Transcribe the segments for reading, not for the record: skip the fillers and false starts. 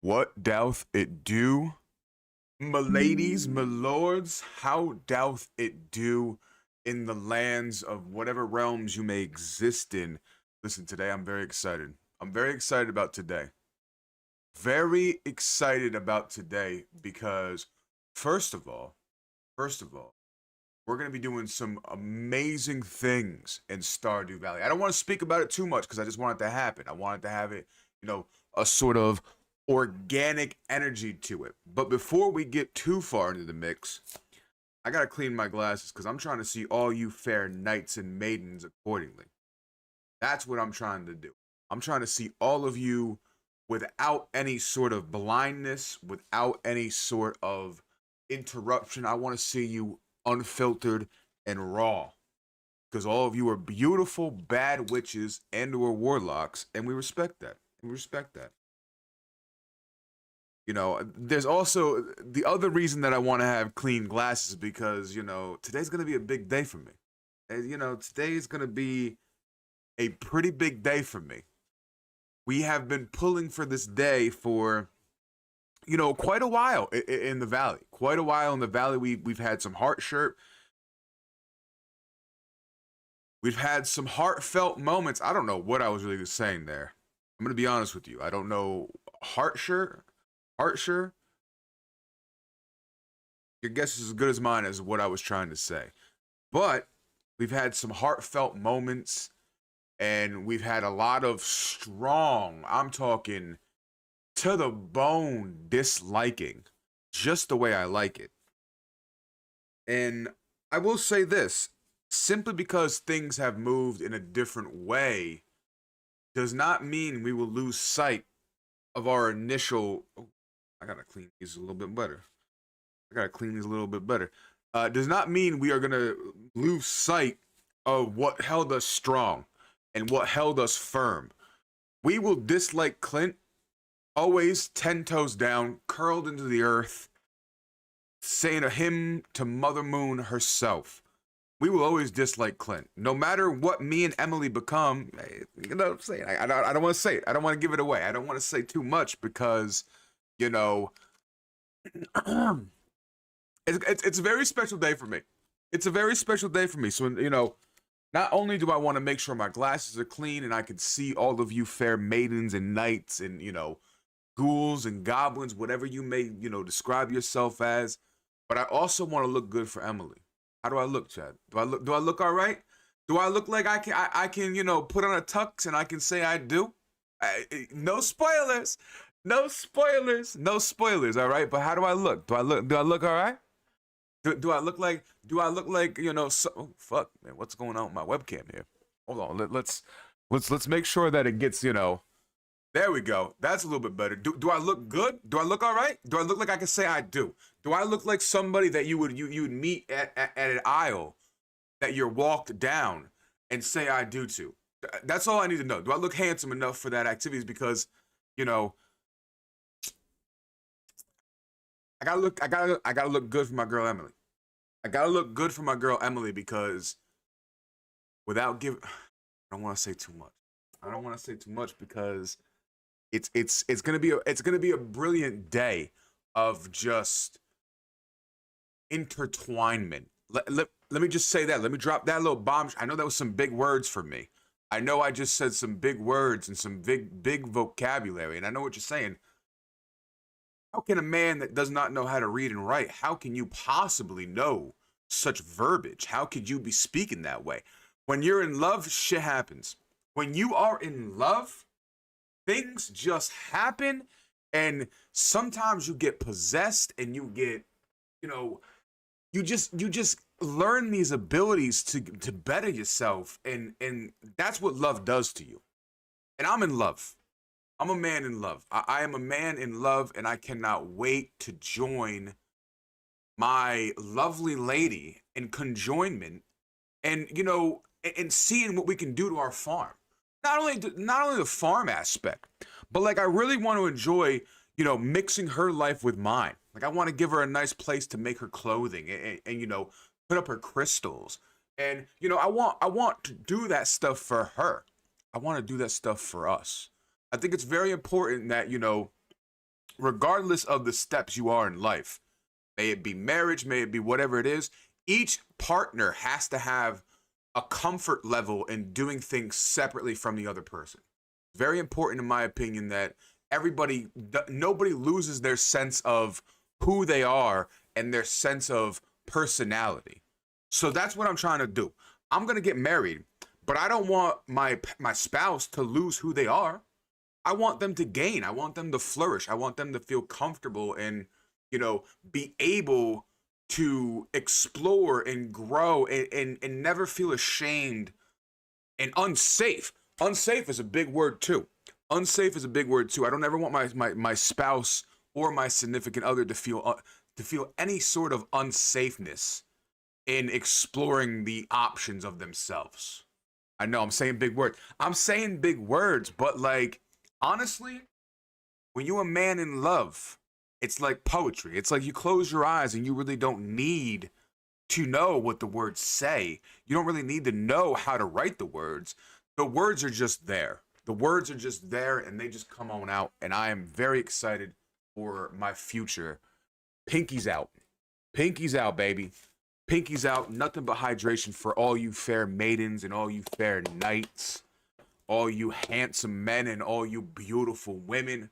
What doth it do? My ladies, my lords, how doth it do in the lands of whatever realms you may exist in? Listen, today I'm very excited. I'm very excited about today. Very excited about today because first of all, we're going to be doing some amazing things in Stardew Valley. I don't want to speak about it too much because I just want it to happen. I want it to have it, a sort of organic energy to it. But before we get too far into the mix, I got to clean my glasses because I'm trying to see all you fair knights and maidens accordingly. That's what I'm trying to do. I'm trying to see all of you without any sort of blindness, without any sort of interruption. I want to see you unfiltered and raw, because all of you are beautiful bad witches and or warlocks, and we respect that. There's also the other reason that I want to have clean glasses, because today's going to be a big day for me. And today is going to be a pretty big day for me. We have been pulling for this day for quite a while in the valley. Quite a while in the valley. We've had some We've had some heartfelt moments. I don't know what I was really saying there. I'm gonna be honest with you. I don't know. Heartsure. Your guess is as good as mine as what I was trying to say. But we've had some heartfelt moments, and we've had a lot of strong, I'm talking to the bone, disliking, just the way I like it. And I will say this, simply because things have moved in a different way does not mean we will lose sight of our initial. Oh, I gotta clean these a little bit better. Does not mean we are gonna lose sight of what held us strong and what held us firm. We will dislike Clint, always 10 toes down, curled into the earth, saying a hymn to Mother Moon herself. We will always dislike Clint, no matter what me and Emily become. You know what I'm saying? I don't want to say it. I don't want to give it away. I don't want to say too much because, it's a very special day for me. It's a very special day for me. So, not only do I want to make sure my glasses are clean and I can see all of you fair maidens and knights and, ghouls and goblins, whatever you may, describe yourself as, but I also want to look good for Emily. How do I look, Chad? Do I look all right? Do I look like I can, put on a tux and I can say I do? No spoilers. No spoilers. All right. But how do I look? Do I look all right? Do I look like, oh, fuck, man, what's going on with my webcam here? Hold on. Let's make sure that it gets, there we go. That's a little bit better. Do I look good? Do I look all right? Do I look like I can say I do? Do I look like somebody that you would meet at an aisle that you're walked down and say I do to? That's all I need to know. Do I look handsome enough for that activities? Because, I gotta look good for my girl Emily. I gotta look good for my girl Emily because without giving, I don't want to say too much because it's gonna be a brilliant day of just intertwinement. Let me just say that. Let me drop that little bomb. I know that was some big words for me. I know I just said some big words and some big vocabulary, and I know what you're saying. How can a man that does not know how to read and write, how can you possibly know such verbiage? How could you be speaking that way? When you're in love, shit happens. When you are in love, things just happen, and sometimes you get possessed and you get, you just learn these abilities to better yourself, and that's what love does to you. And I'm in love. I'm a man in love. I am a man in love, and I cannot wait to join my lovely lady in conjoinment, and and seeing what we can do to our farm. Not only the farm aspect, but like I really want to enjoy, mixing her life with mine. Like I want to give her a nice place to make her clothing and put up her crystals. And I want to do that stuff for her. I want to do that stuff for us. I think it's very important that, regardless of the steps you are in life, may it be marriage, may it be whatever it is, each partner has to have a comfort level in doing things separately from the other person. Very important, in my opinion, that nobody loses their sense of who they are and their sense of personality. So that's what I'm trying to do. I'm gonna get married, but I don't want my spouse to lose who they are. I want them to gain. I want them to flourish. I want them to feel comfortable and, be able to explore and grow and never feel ashamed and unsafe. Unsafe is a big word too. Unsafe is a big word too. I don't ever want my spouse or my significant other to feel any sort of unsafeness in exploring the options of themselves. I know I'm saying big words. I'm saying big words, but like, honestly, when you're a man in love, it's like poetry. It's like you close your eyes and you really don't need to know what the words say. You don't really need to know how to write the words. The words are just there. The words are just there and they just come on out. And I am very excited for my future. Pinkies out. Pinkies out, baby. Pinkies out. Nothing but hydration for all you fair maidens and all you fair knights, all you handsome men and all you beautiful women.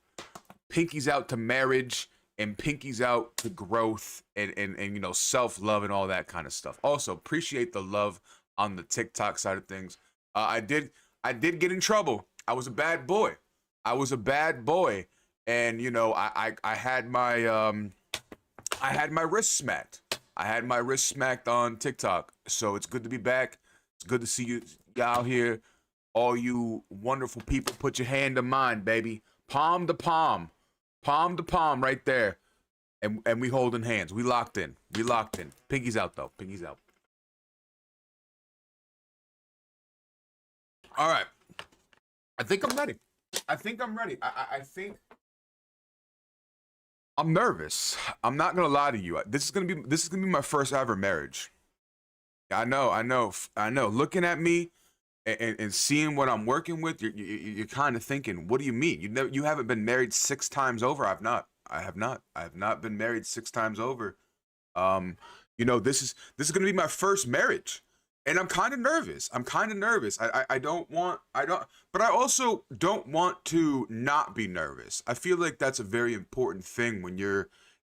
Pinkies out to marriage and pinkies out to growth and self-love and all that kind of stuff. Also, appreciate the love on the TikTok side of things. I did get in trouble. I was a bad boy. And I had my wrist smacked. I had my wrist smacked on TikTok. So it's good to be back. It's good to see you out here. All you wonderful people, put your hand in mine, baby. Palm to palm. Palm to palm right there. And we holding hands. We locked in. Pinkies out, though. Pinkies out. All right. I think I'm ready. I think I'm nervous. I'm not gonna lie to you. This is gonna be my first ever marriage. I know. Looking at me and seeing what I'm working with, you're kind of thinking, what do you mean? You haven't been married 6 times over? I have not been married 6 times over. This is gonna be my first marriage. And I'm kind of nervous. I don't, but I also don't want to not be nervous. I feel like that's a very important thing when you're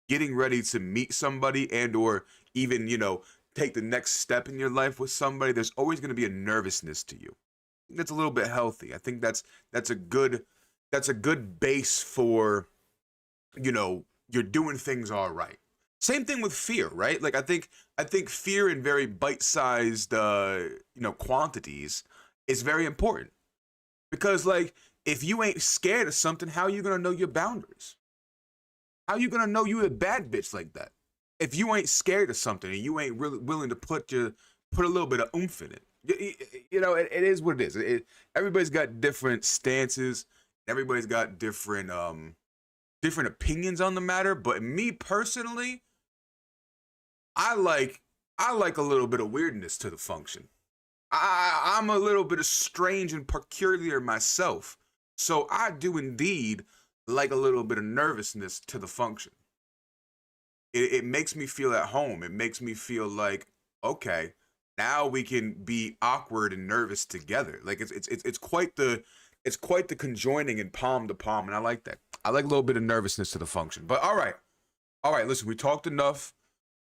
getting ready to meet somebody and or even, take the next step in your life with somebody. There's always going to be a nervousness to you. That's a little bit healthy. I think that's a good base for, you're doing things all right. Same thing with fear, right? Like I think fear in very bite-sized quantities is very important. Because like if you ain't scared of something, how are you gonna know your boundaries? How are you gonna know you a bad bitch like that? If you ain't scared of something and you ain't really willing to put a little bit of oomph in it. It is what it is. Everybody's got different stances, everybody's got different opinions on the matter, but me personally, I like a little bit of weirdness to the function. I'm a little bit of strange and peculiar myself. So I do indeed like a little bit of nervousness to the function. It makes me feel at home. It makes me feel like, okay, now we can be awkward and nervous together. Like it's quite the conjoining and palm to palm, and I like that. I like a little bit of nervousness to the function. But all right, listen, we talked enough.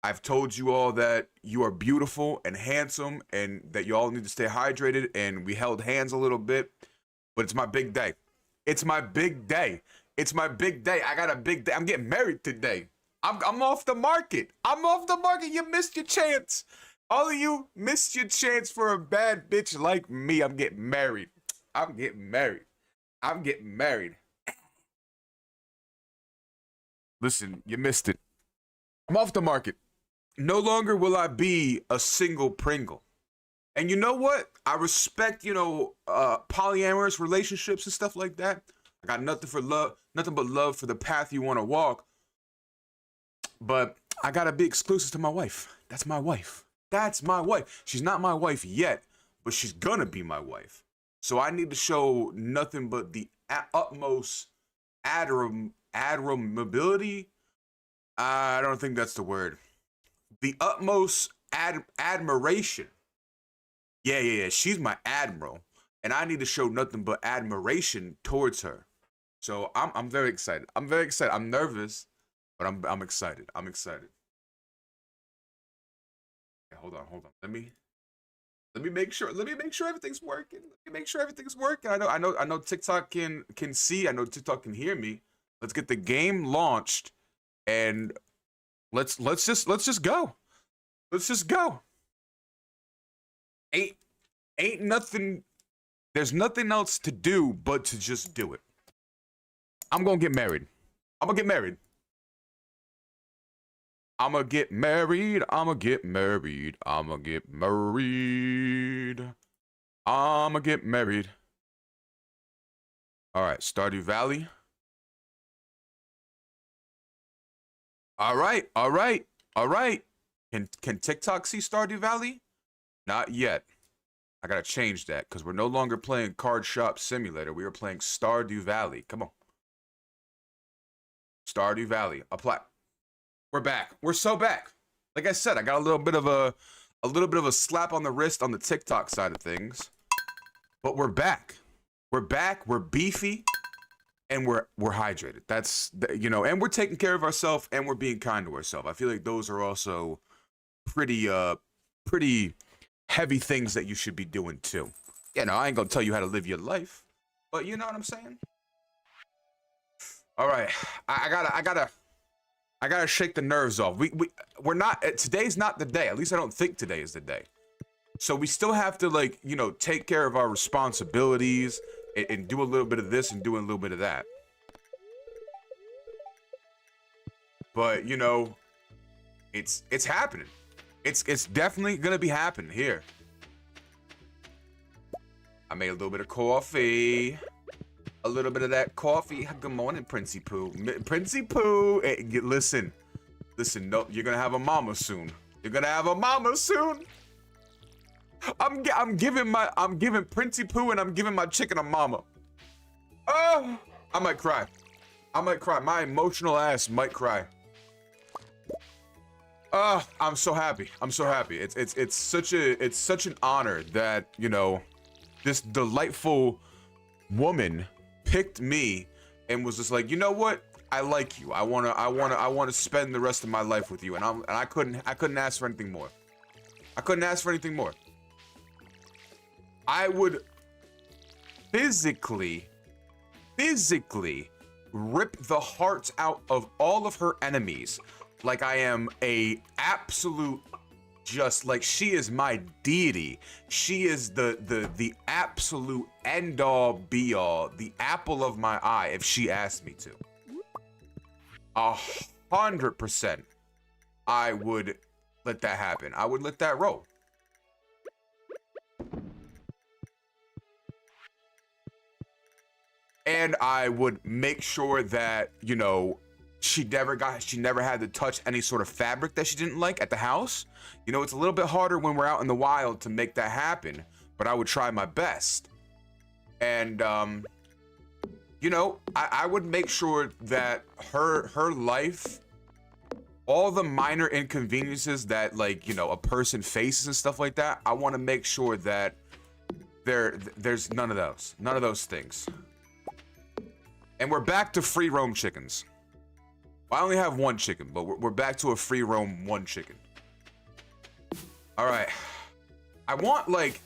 I've told you all that you are beautiful and handsome and that you all need to stay hydrated, and we held hands a little bit, but it's my big day. It's my big day. I got a big day. I'm getting married today. I'm off the market. You missed your chance. All of you missed your chance for a bad bitch like me. I'm getting married. Listen, you missed it. I'm off the market. No longer will I be a single Pringle. And you know what? I respect, polyamorous relationships and stuff like that. I got nothing but love for the path you want to walk. But I gotta be exclusive to my wife. That's my wife. She's not my wife yet, but she's gonna be my wife. So I need to show nothing but the utmost admirability. I don't think that's the word. The utmost admiration. Yeah. She's my admiral, and I need to show nothing but admiration towards her. So I'm very excited. I'm very excited. I'm nervous, but I'm excited. I'm excited. Okay, hold on. Let me make sure. Let me make sure everything's working. Let me make sure everything's working. I know TikTok can see. I know TikTok can hear me. Let's get the game launched, and let's just go. Let's just go. Ain't nothing. There's nothing else to do but to just do it. I'm gonna get married. I'm gonna get married. I'm gonna get married. I'm gonna get married. I'm gonna get married. I'm gonna get married. All right, Stardew Valley. All right. Can TikTok see Stardew Valley? Not yet. I gotta change that because we're no longer playing Card Shop Simulator. We are playing Stardew Valley. Come on. Stardew Valley. Apply. We're back. We're so back. Like I said, I got a little bit of a slap on the wrist on the TikTok side of things. But we're back. We're back. We're beefy. And we're hydrated. That's, you know, and we're taking care of ourselves and we're being kind to ourselves. I feel like those are also pretty heavy things that you should be doing too. You know, I ain't gonna tell you how to live your life, but you know what I'm saying? All right, I gotta shake the nerves off. We're not, today's not the day. At least I don't think today is the day. So we still have to, like, you know, take care of our responsibilities and do a little bit of this and do a little bit of that. But, you know, it's happening. It's definitely gonna be happening here. I made a little bit of coffee. A little bit of that coffee. Good morning, Princey Pooh. Princey Pooh. Hey, listen, no, you're gonna have a mama soon. You're gonna have a mama soon. I'm giving Princey Pooh and I'm giving my chicken a mama. Oh, I might cry. My emotional ass might cry. I'm so happy. It's such an honor that, you know, this delightful woman picked me and was just like, you know what? I like you. I wanna spend the rest of my life with you. And I couldn't ask for anything more. I would physically rip the hearts out of all of her enemies. Like I am a absolute, just like she is my deity. She is the absolute end all be all, the apple of my eye if she asked me to. 100% I would let that happen. I would let that roll. And I would make sure that, you know, she never had to touch any sort of fabric that she didn't like at the house. You know, it's a little bit harder when we're out in the wild to make that happen, but I would try my best. And, you know, I would make sure that her life, all the minor inconveniences that, like, you know, a person faces and stuff like that, I want to make sure that there's none of those things. And we're back to free roam chickens. I only have one chicken, but we're back to a free roam one chicken. All right. I want, like,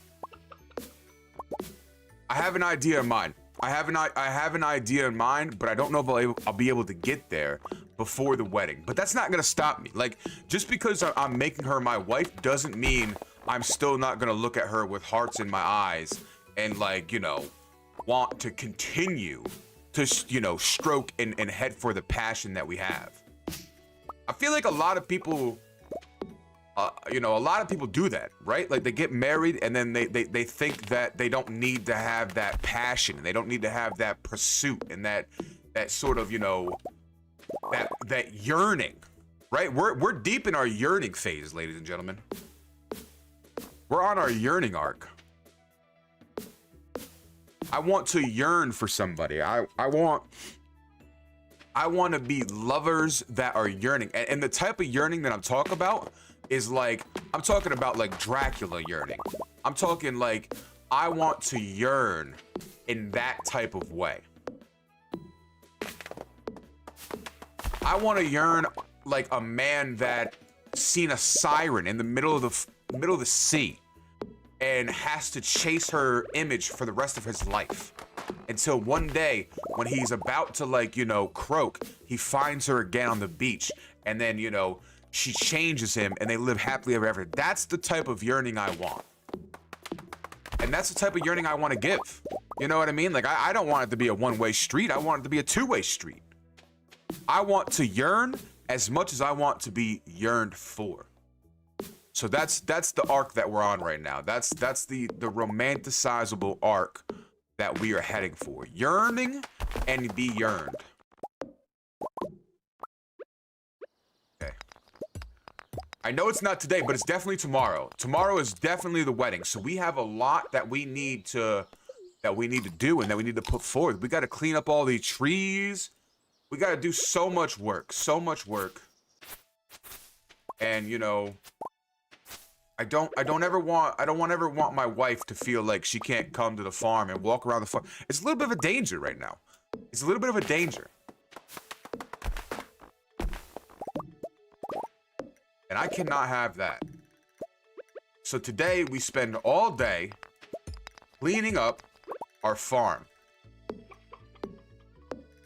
I have an idea in mind. I have an idea in mind, but I don't know if I'll be able to get there before the wedding. But that's not gonna stop me. Like, just because I'm making her my wife doesn't mean I'm still not gonna look at her with hearts in my eyes and, like, you know, want to continue to, you know, stroke and head for the passion that we have. I feel like a lot of people, you know, a lot of people do that, right? Like, they get married and then they think that they don't need to have that passion and they don't need to have that pursuit and that sort of, you know, that yearning, right? We're deep in our yearning phase, ladies and gentlemen. We're on our yearning arc. I want to yearn for somebody. I want I want to be lovers that are yearning. And the type of yearning that I'm talking about is like, I'm talking about like Dracula yearning. I'm talking like, I want to yearn in that type of way. I want to yearn like a man that seen a siren in the middle of the sea and has to chase her image for the rest of his life until one day when he's about to, like, you know, croak, he finds her again on the beach, and then, you know, she changes him and they live happily ever after. That's the type of yearning I want. And that's the type of yearning I want to give. You know what I mean? Like, I don't want it to be a one-way street. I want it to be a two-way street. I want to yearn as much as I want to be yearned for. So that's the arc that we're on right now. That's the romanticizable arc that we are heading for. Yearning and be yearned. Okay. I know it's not today, but it's definitely tomorrow. Tomorrow is definitely the wedding. So we have a lot that we need to do and that we need to put forward. We got to clean up all these trees. We got to do so much work. And, you know, I don't ever want my wife to feel like she can't come to the farm and walk around the farm. It's a little bit of a danger right now. It's a little bit of a danger. And I cannot have that. So today we spend all day cleaning up our farm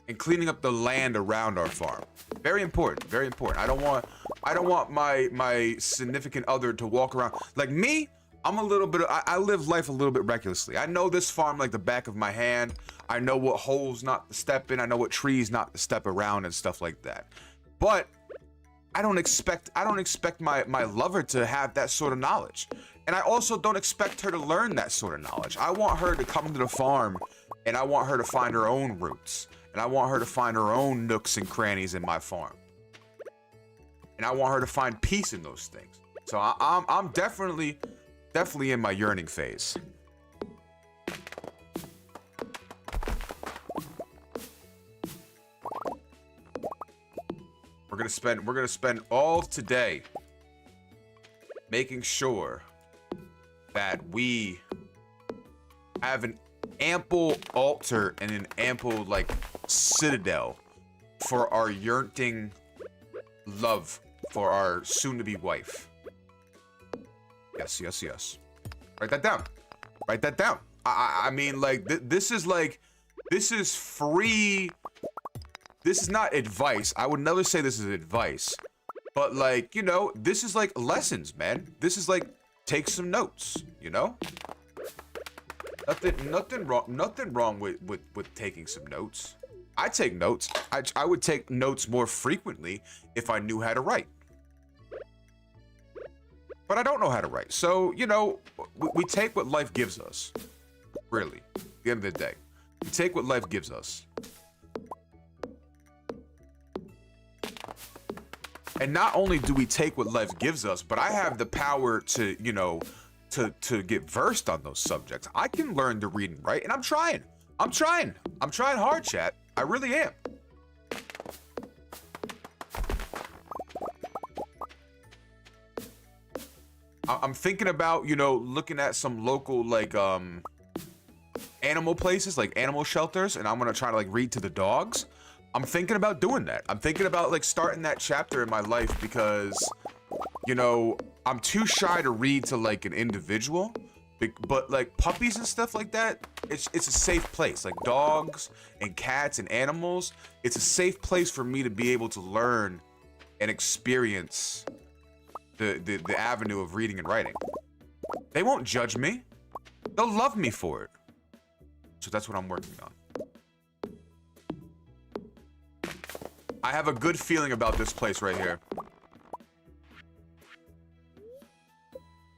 and cleaning up the land around our farm. Very important, very important. I don't want my significant other to walk around like me. I'm a little bit, I live life a little bit recklessly. I know this farm like the back of my hand. I know what holes not to step in. I know what trees not to step around and stuff like that. But I don't expect my lover to have that sort of knowledge. And I also don't expect her to learn that sort of knowledge. I want her to come to the farm and I want her to find her own roots. And I want her to find her own nooks and crannies in my farm. And I want her to find peace in those things. So I'm definitely in my yearning phase. We're gonna spend all today making sure that we have an ample altar and an ample like citadel for our yearning love for our soon-to-be wife. Yes. Write that down. Write that down. I mean, like, this is free. This is not advice. I would never say this is advice. But, like, you know, this is like lessons, man. This is like, take some notes, you know? Nothing wrong with taking some notes. I take notes. I would take notes more frequently if I knew how to write. But I don't know how to write. So, you know, we take what life gives us. Really. At the end of the day. We take what life gives us. And not only do we take what life gives us, but I have the power to, you know, to get versed on those subjects. I can learn to read and write, and I'm trying. I'm trying hard, chat. I really am. I'm thinking about, you know, looking at some local, like, animal places, like animal shelters, and I'm gonna try to, like, read to the dogs. I'm thinking about doing that. I'm thinking about, like, starting that chapter in my life because, you know, I'm too shy to read to, like, an individual. But, like, puppies and stuff like that, it's a safe place. Like, dogs and cats and animals, it's a safe place for me to be able to learn and experience the avenue of reading and writing. They won't judge me. They'll love me for it. So that's what I'm working on. I have a good feeling about this place right here.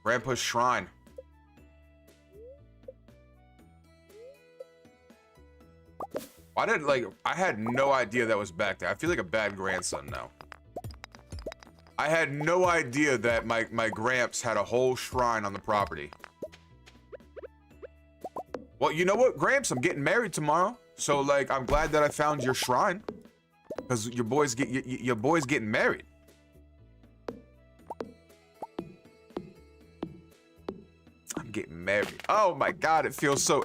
Grandpa's shrine. I had no idea that was back there. I feel like a bad grandson now. I had no idea that my gramps had a whole shrine on the property. Well, you know what, Gramps? I'm getting married tomorrow. So, like, I'm glad that I found your shrine. Because your boy's getting married. I'm getting married. Oh my God, it feels so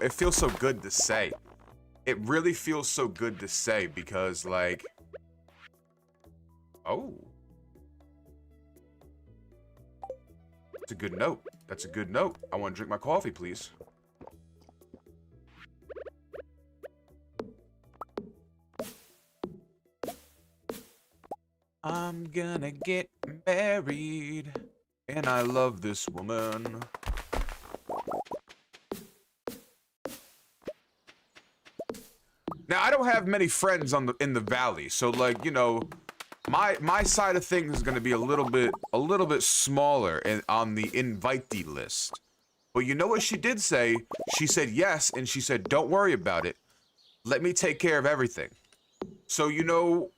good to say. It really feels so good to say because like, oh, that's a good note. That's a good note. I want to drink my coffee, please. I'm gonna get married, and I love this woman. Now, I don't have many friends in the valley, so like, you know, my side of things is gonna be a little bit smaller on the invitee list. But you know what she did say? She said yes, and she said, don't worry about it. Let me take care of everything. So, you know,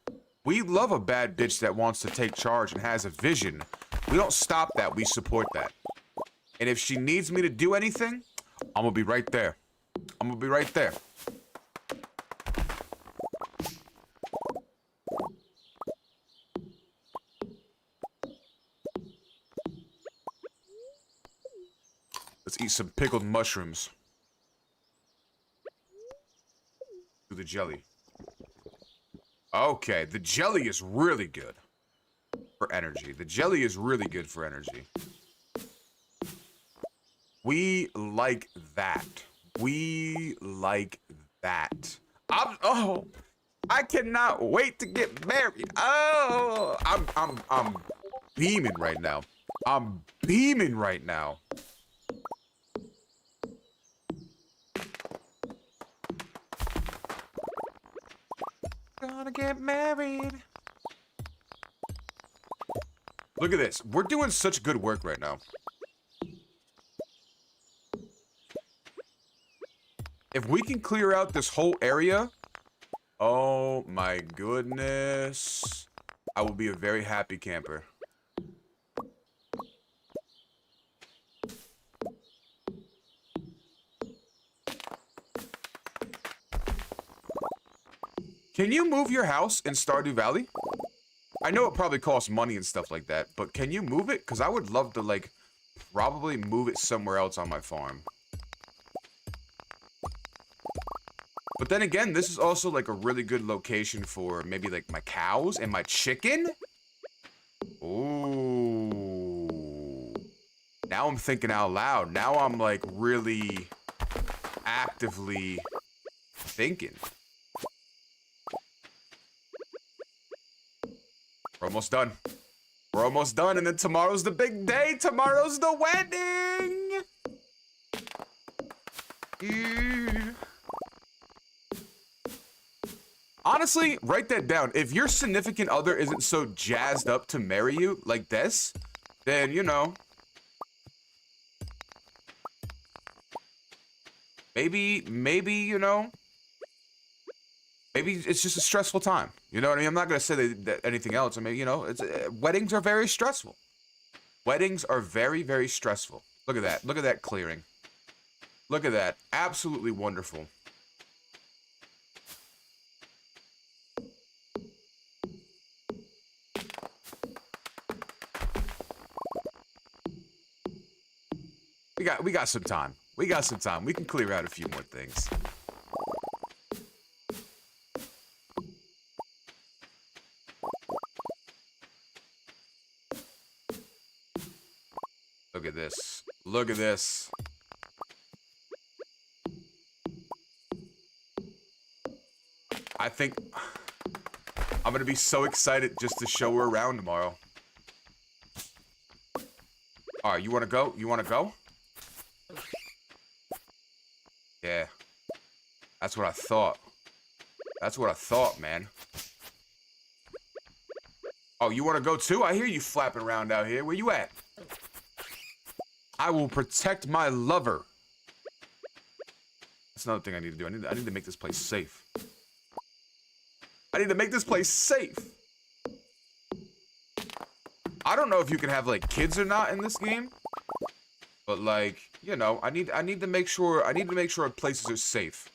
we love a bad bitch that wants to take charge and has a vision. We don't stop that, we support that. And if she needs me to do anything, I'm gonna be right there. I'm gonna be right there. Let's eat some pickled mushrooms. Do the jelly. Okay, the jelly is really good for energy. The jelly is really good for energy. We like that. We like that. I cannot wait to get married. Oh, I'm beaming right now. I'm beaming right now. Gonna get married. Look at this. We're doing such good work right now. If we can clear out this whole area, oh my goodness, I will be a very happy camper. Can you move your house in Stardew Valley? I know it probably costs money and stuff like that, but can you move it? Because I would love to, like, probably move it somewhere else on my farm. But then again, this is also, like, a really good location for maybe, like, my cows and my chicken? Ooh. Now I'm thinking out loud. Now I'm, like, really actively thinking. We're almost done. We're almost done, and then tomorrow's the big day. Tomorrow's the wedding. Honestly, write that down. If your significant other isn't so jazzed up to marry you like this, then, you know, maybe, you know, maybe it's just a stressful time. You know what I mean? I'm not going to say that anything else. I mean, you know, weddings are very stressful. Weddings are very, very stressful. Look at that. Look at that clearing. Look at that. Absolutely wonderful. We got some time. We got some time. We can clear out a few more things. Look at this. Look at this. I think I'm gonna be so excited just to show her around tomorrow. Alright, you wanna go? You wanna go? Yeah. That's what I thought. That's what I thought, man. Oh, you wanna go too? I hear you flapping around out here. Where you at? I will protect my lover. That's another thing I need to do. I need to make this place safe. I need to make this place safe. I don't know if you can have like kids or not in this game, but like, you know, I need to make sure places are safe.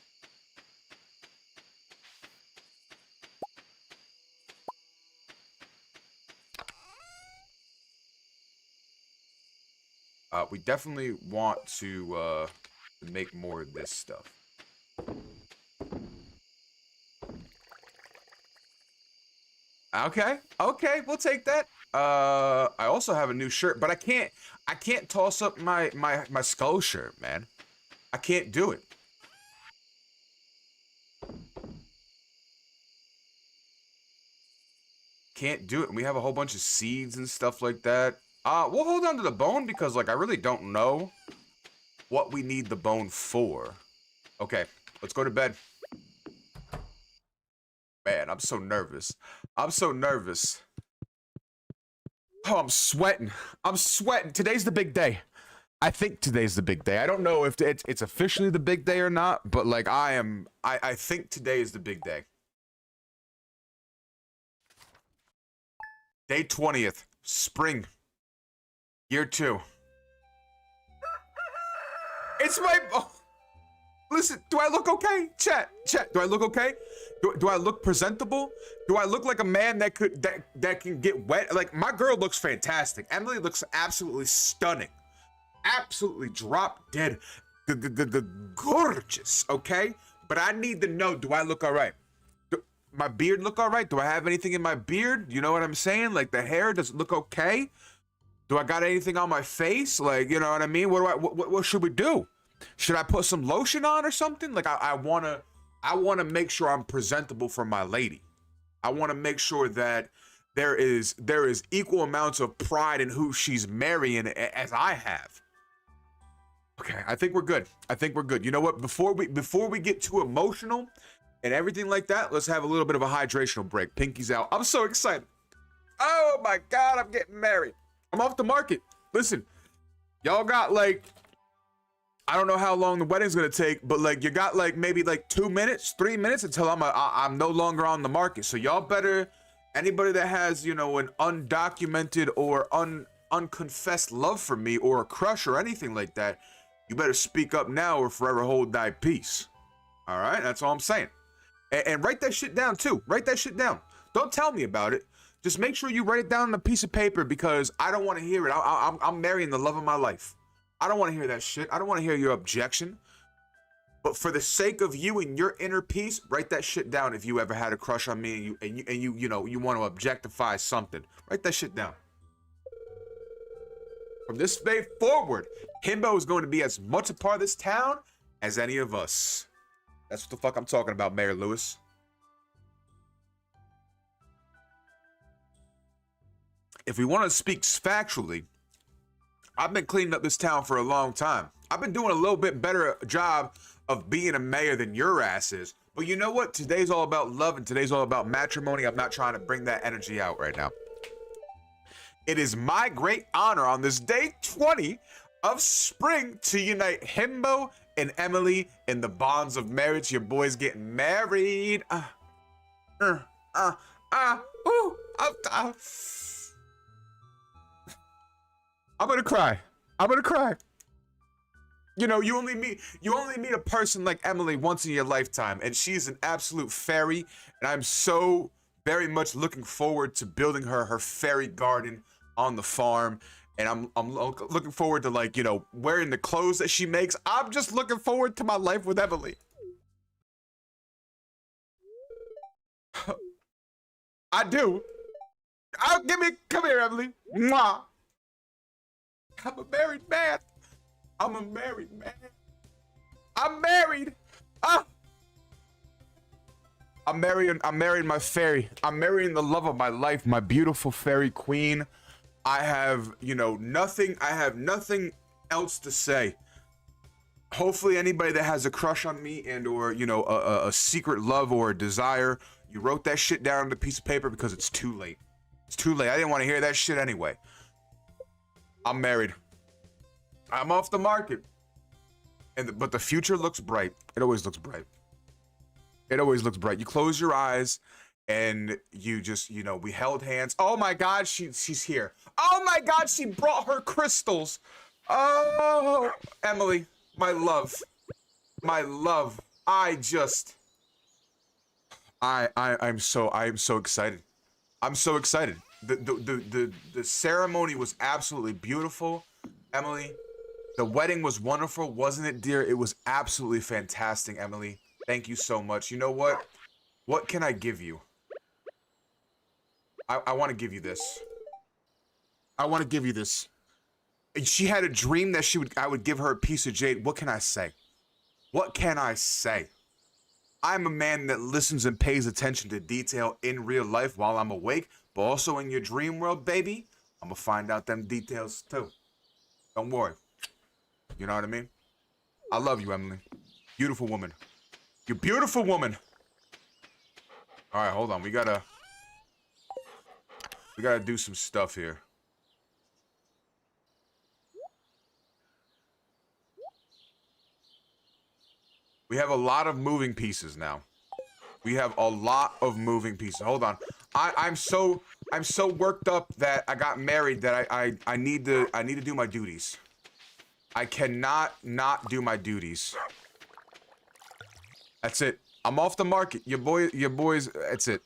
We definitely want to make more of this stuff. Okay, okay, we'll take that. I also have a new shirt, but I can't toss up my skull shirt, man. I can't do it. Can't do it. And we have a whole bunch of seeds and stuff like that. We'll hold on to the bone because, like, I really don't know what we need the bone for. Okay, let's go to bed. Man, I'm so nervous. I'm so nervous. Oh, I'm sweating. I'm sweating. Today's the big day. I think today's the big day. I don't know if it's officially the big day or not, but like I think today is the big day. Day 20th, spring, year 2. It's my, oh, listen, do I look okay? Chat, do I look okay? Do I look presentable? Do I look like a man that can get wet? Like, my girl looks fantastic. Emily looks absolutely stunning. Absolutely drop dead gorgeous, okay? But I need to know, do I look all right? My beard look all right? Do I have anything in my beard? You know what I'm saying? Like, the hair, does it look okay? Do I got anything on my face? Like, you know what I mean? What should we do? Should I put some lotion on or something? Like, I wanna make sure I'm presentable for my lady. I wanna make sure that there is equal amounts of pride in who she's marrying as I have. Okay, I think we're good. I think we're good. You know what? Before we get too emotional and everything like that, let's have a little bit of a hydrational break. Pinky's out. I'm so excited. Oh my God, I'm getting married. I'm off the market. Listen, y'all got like, I don't know how long the wedding's gonna take, but like you got like maybe like 2 minutes, 3 minutes until I'm no longer on the market. So y'all better, anybody that has, you know, an undocumented or unconfessed love for me or a crush or anything like that, you better speak up now or forever hold thy peace. All right, that's all I'm saying. And write that shit down too. Write that shit down. Don't tell me about it. Just make sure you write it down on a piece of paper because I don't want to hear it. I'm marrying the love of my life. I don't want to hear that shit. I don't want to hear your objection. But for the sake of you and your inner peace, write that shit down. If you ever had a crush on me and you want to objectify something, write that shit down. From this day forward, Himbo is going to be as much a part of this town as any of us. That's what the fuck I'm talking about, Mayor Lewis. If we want to speak factually, I've been cleaning up this town for a long time. I've been doing a little bit better job of being a mayor than your ass is. But you know what? Today's all about love and today's all about matrimony. I'm not trying to bring that energy out right now. It is my great honor on this day 20 of spring to unite Himbo and Emily in the bonds of marriage. Your boy's getting married. I'm gonna cry. I'm gonna cry. You know, you only meet a person like Emily once in your lifetime, and she's an absolute fairy, and I'm so very much looking forward to building her fairy garden on the farm. And I'm looking forward to, like, you know, wearing the clothes that she makes. I'm just looking forward to my life with Emily. I do. Come here, Emily. Mwah. I'm a married man. I'm a married man. I'm married. I'm marrying my fairy. I'm marrying the love of my life, my beautiful fairy queen. I have, you know, nothing. I have nothing else to say. Hopefully anybody that has a crush on me and or, you know, a secret love or a desire, you wrote that shit down on a piece of paper because it's too late. It's too late. I didn't want to hear that shit anyway. I'm married. I'm off the market. But the future looks bright. It always looks bright. It always looks bright. You close your eyes and you just, you know, we held hands. Oh my God, she's here. Oh my God, she brought her crystals. Oh, Emily, my love. My love. I'm so excited. I'm so excited. The ceremony was absolutely beautiful. Emily, the wedding was wonderful, wasn't it, dear? It was absolutely fantastic, Emily. Thank you so much. You know what? What can I give you? I want to give you this. I want to give you this. She had a dream that I would give her a piece of jade. What can I say? What can I say? I'm a man that listens and pays attention to detail in real life while I'm awake, but also in your dream world, baby, I'm gonna find out them details too. Don't worry. You know what I mean? I love you, Emily. Beautiful woman. You beautiful woman. All right, hold on. We gotta do some stuff here. We have a lot of moving pieces now. We have a lot of moving pieces. Hold on. I'm so worked up that I got married that I need to do my duties. I cannot not do my duties. That's it. I'm off the market. Your boys, that's it.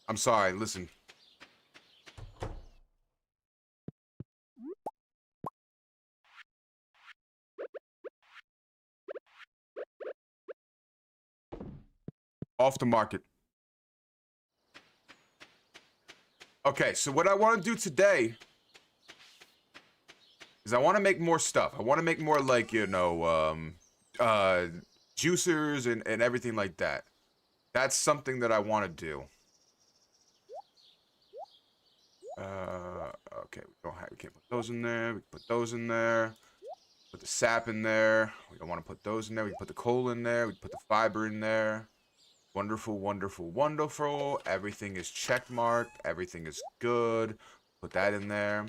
I'm sorry. Listen. Off the market. Okay, so what I want to do today is I want to make more stuff. I want to make more, like, you know, juicers and everything like that. That's something that I want to do. Okay, we can't put those in there. We can put those in there. Put the sap in there. We don't want to put those in there. We can put the coal in there. We can put the fiber in there. Wonderful, wonderful, wonderful. Everything is checkmarked. Everything is good. Put that in there.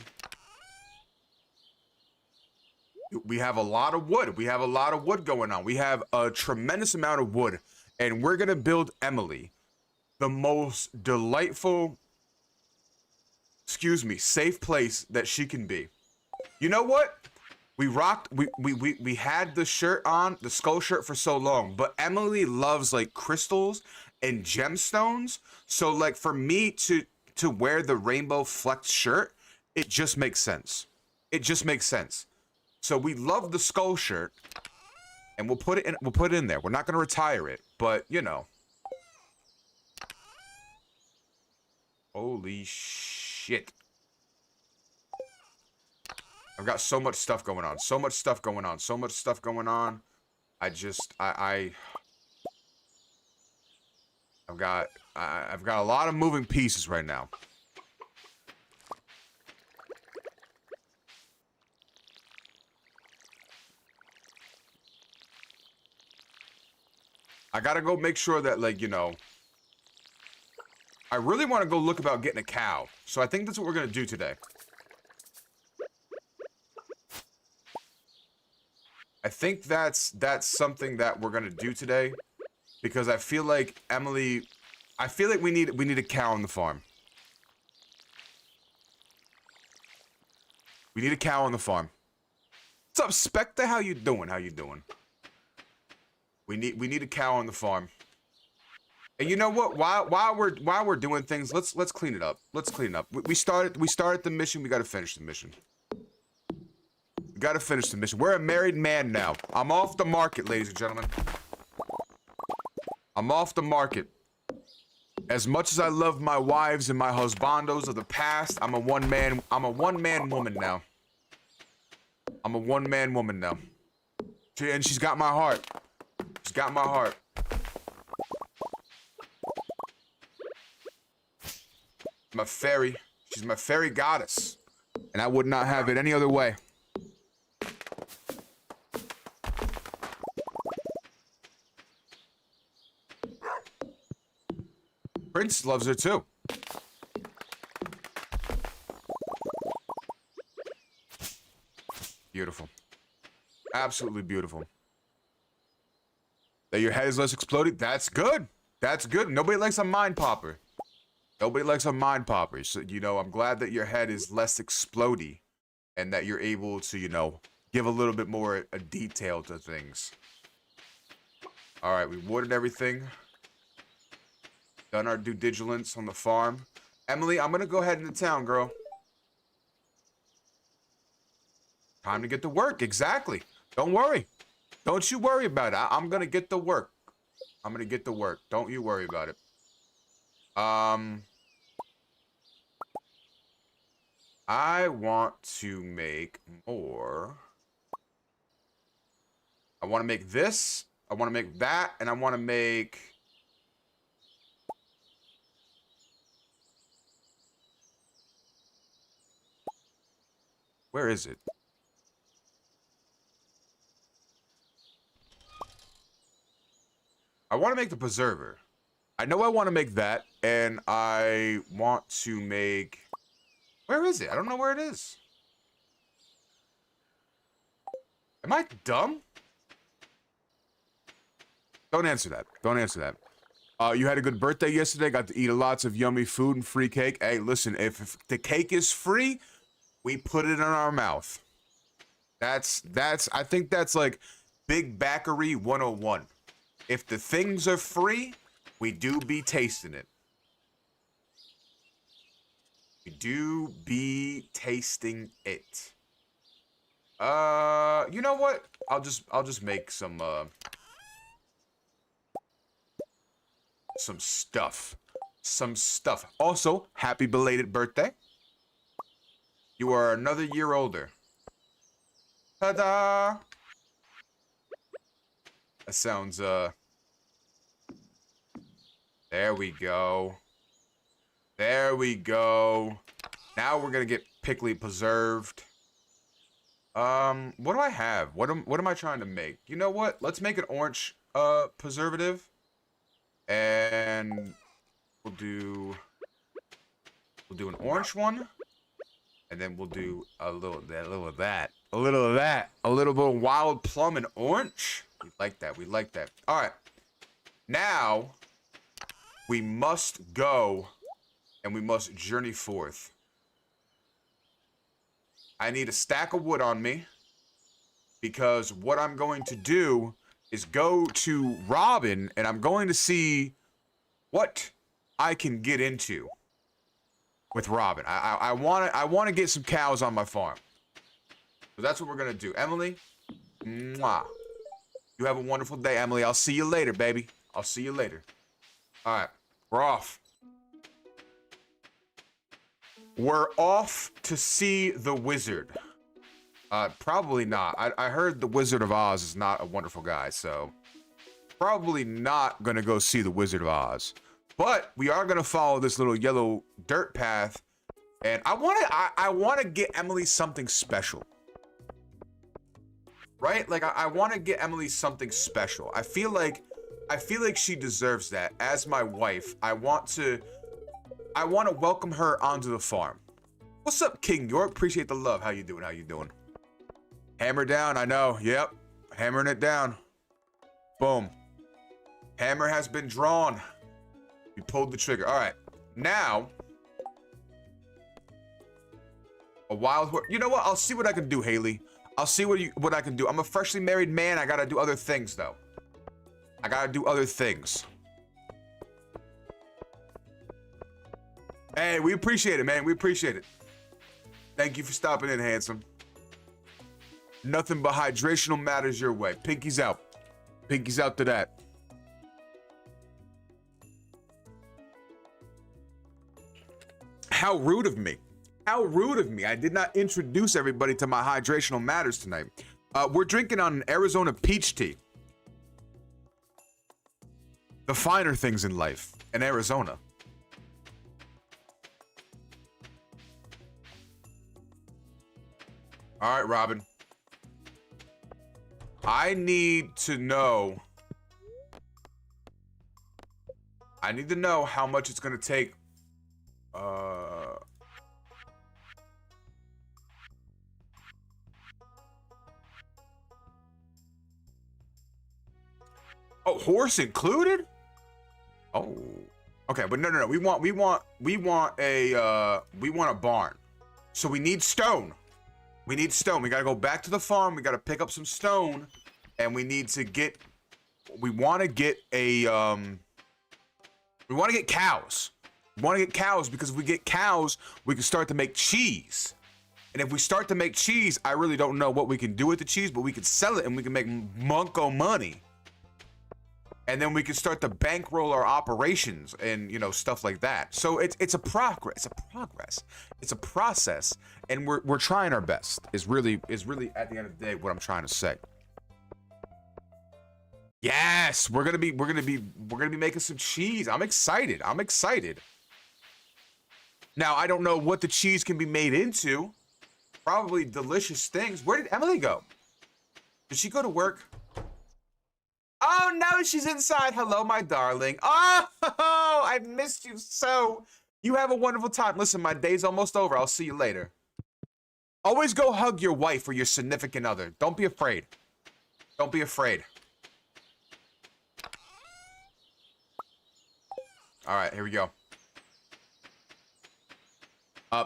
We have a lot of wood. We have a lot of wood going on. We have a tremendous amount of wood. And we're going to build Emily the most delightful, safe place that she can be. You know what? We had the shirt on, the skull shirt, for so long, but Emily loves, like, crystals and gemstones. So, like, for me to wear the rainbow flecked shirt, it just makes sense. It just makes sense. So we love the skull shirt, and we'll put it in there. We're not gonna retire it, but you know. Holy shit. I've got so much stuff going on. So much stuff going on. So much stuff going on. I've got a lot of moving pieces right now. I gotta go make sure that, like, you know, I really want to go look about getting a cow. So I think that's what we're gonna do today. I think that's something that we're gonna do today, because I feel like Emily, I feel like we need a cow on the farm. We need a cow on the farm. What's up, Spectre? How you doing? How you doing? We need a cow on the farm. And you know what? While we're doing things, let's clean it up. Let's clean it up. We started the mission. We got to finish the mission. We got to finish the mission. We're a married man now. I'm off the market, ladies and gentlemen. I'm off the market. As much as I love my wives and my husbandos of the past, I'm a one-man woman now. I'm a one-man woman now. And she's got my heart. She's got my heart. My fairy. She's my fairy goddess. And I would not have it any other way. Prince loves her too. Beautiful. Absolutely beautiful. That your head is less exploding? That's good. That's good. Nobody likes a mind popper. Nobody likes a mind popper. So, you know, I'm glad that your head is less explodey and that you're able to, you know, give a little bit more a detail to things. All right, we watered everything. Done our due diligence on the farm. Emily, I'm going to go ahead into town, girl. Time to get to work. Exactly. Don't worry. Don't you worry about it. I'm gonna get to work. I'm gonna get to work. Don't you worry about it. I want to make more. I want to make this. I want to make that, and I want to make. Where is it? I want to make the preserver. I know I want to make that, and I want to make... Where is it? I don't know where it is. Am I dumb? Don't answer that. Don't answer that. You had a good birthday yesterday. Got to eat lots of yummy food and free cake. Hey, listen, if the cake is free, we put it in our mouth. I think that's like Big Backery 101. If the things are free, we do be tasting it. We do be tasting it. You know what? I'll just make some stuff. Some stuff. Also, happy belated birthday. You are another year older. Ta-da! That sounds, there we go. There we go. Now we're gonna get pickly preserved. What do I have? What am I trying to make? You know what? Let's make an orange, preservative. And we'll do an orange one. And then we'll do a little of that. A little bit of wild plum and orange. We like that. We like that. All right. Now, we must go and we must journey forth. I need a stack of wood on me because what I'm going to do is go to Robin and I'm going to see what I can get into with Robin. I want to get some cows on my farm. So that's what we're going to do. Emily, mwah. You have a wonderful day, Emily. I'll see you later, baby. I'll see you later. All right, we're off. We're off to see the wizard. Probably not. I heard the Wizard of Oz is not a wonderful guy, so probably not gonna go see the Wizard of Oz. But we are gonna follow this little yellow dirt path, and I wanna get Emily something special. Right? Like I wanna get Emily something special. I feel like she deserves that. As my wife, I want to welcome her onto the farm. What's up, King York? Appreciate the love. How you doing? How you doing? Hammer down, I know. Yep. Hammering it down. Boom. Hammer has been drawn. We pulled the trigger. All right. Now, a wild horse. You know what? I'll see what I can do, Haley. I'll see what I can do. I'm a freshly married man. I gotta do other things, though. I gotta do other things. Hey, we appreciate it, man. We appreciate it. Thank you for stopping in, handsome. Nothing but hydrational matters your way. Pinky's out. Pinky's out to that. How rude of me. How rude of me. I did not introduce everybody to my hydrational matters tonight. We're drinking on an Arizona peach tea. The finer things in life in Arizona. All right, Robin. I need to know how much it's going to take. Oh, horse included? Oh. Okay, but no. We want a barn. So we need stone. We need stone. We gotta go back to the farm. We gotta pick up some stone, and we need to get. We want to get a. We want to get cows. We want to get cows because if we get cows, we can start to make cheese. And if we start to make cheese, I really don't know what we can do with the cheese, but we could sell it and we can make monko money. And then we can start to bankroll our operations and, you know, stuff like that. So it's a progress. It's a process, and we're trying our best. Is really at the end of the day what I'm trying to say. Yes, we're gonna be making some cheese. I'm excited. Now I don't know what the cheese can be made into. Probably delicious things. Where did Emily go? Did she go to work? Oh no, she's inside. Hello, my darling. Oh, I missed you so. You have a wonderful time. Listen, my day's almost over. I'll see you later. Always go hug your wife or your significant other. Don't be afraid. Don't be afraid. All right, here we go.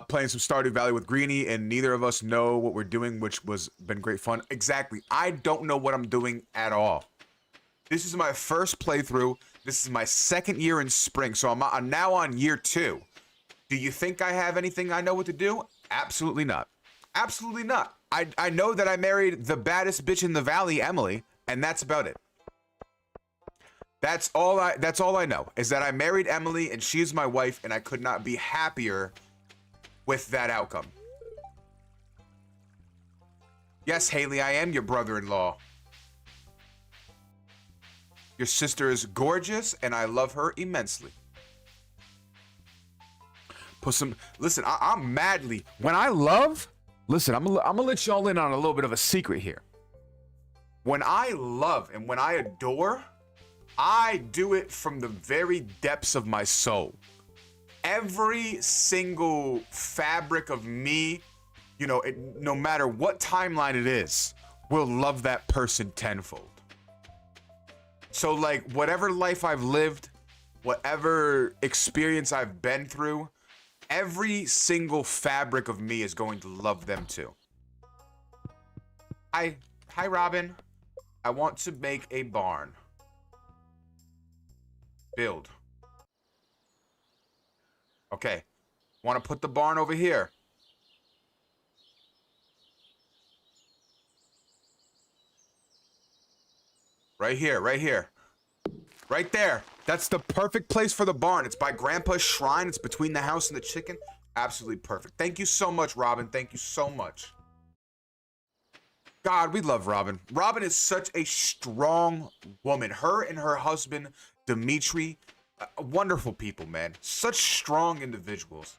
Playing some Stardew Valley with Greenie, and neither of us know what we're doing, which was been great fun. Exactly. I don't know what I'm doing at all. This is my first playthrough. This is my second year in spring, so I'm now on year 2. Do you think I have anything I know what to do? Absolutely not. Absolutely not. I know that I married the baddest bitch in the valley, Emily, and that's about it. That's all I know, is that I married Emily and she's my wife, and I could not be happier with that outcome. Yes, Haley, I am your brother-in-law. Your sister is gorgeous, and I love her immensely. Put some... Listen, I'm madly... When I love... Listen, I'm gonna let y'all in on a little bit of a secret here. When I love and when I adore, I do it from the very depths of my soul. Every single fabric of me, you know, no matter what timeline it is, will love that person tenfold. So, like, whatever life I've lived, whatever experience I've been through, every single fabric of me is going to love them too. Hi, Robin. I want to make a barn. Build. Okay. Want to put the barn over here. Right here, right here. Right there. That's the perfect place for the barn. It's by Grandpa's shrine. It's between the house and the chicken. Absolutely perfect. Thank you so much, Robin. Thank you so much. God, we love Robin. Robin is such a strong woman. Her and her husband, Dimitri, wonderful people, man. Such strong individuals.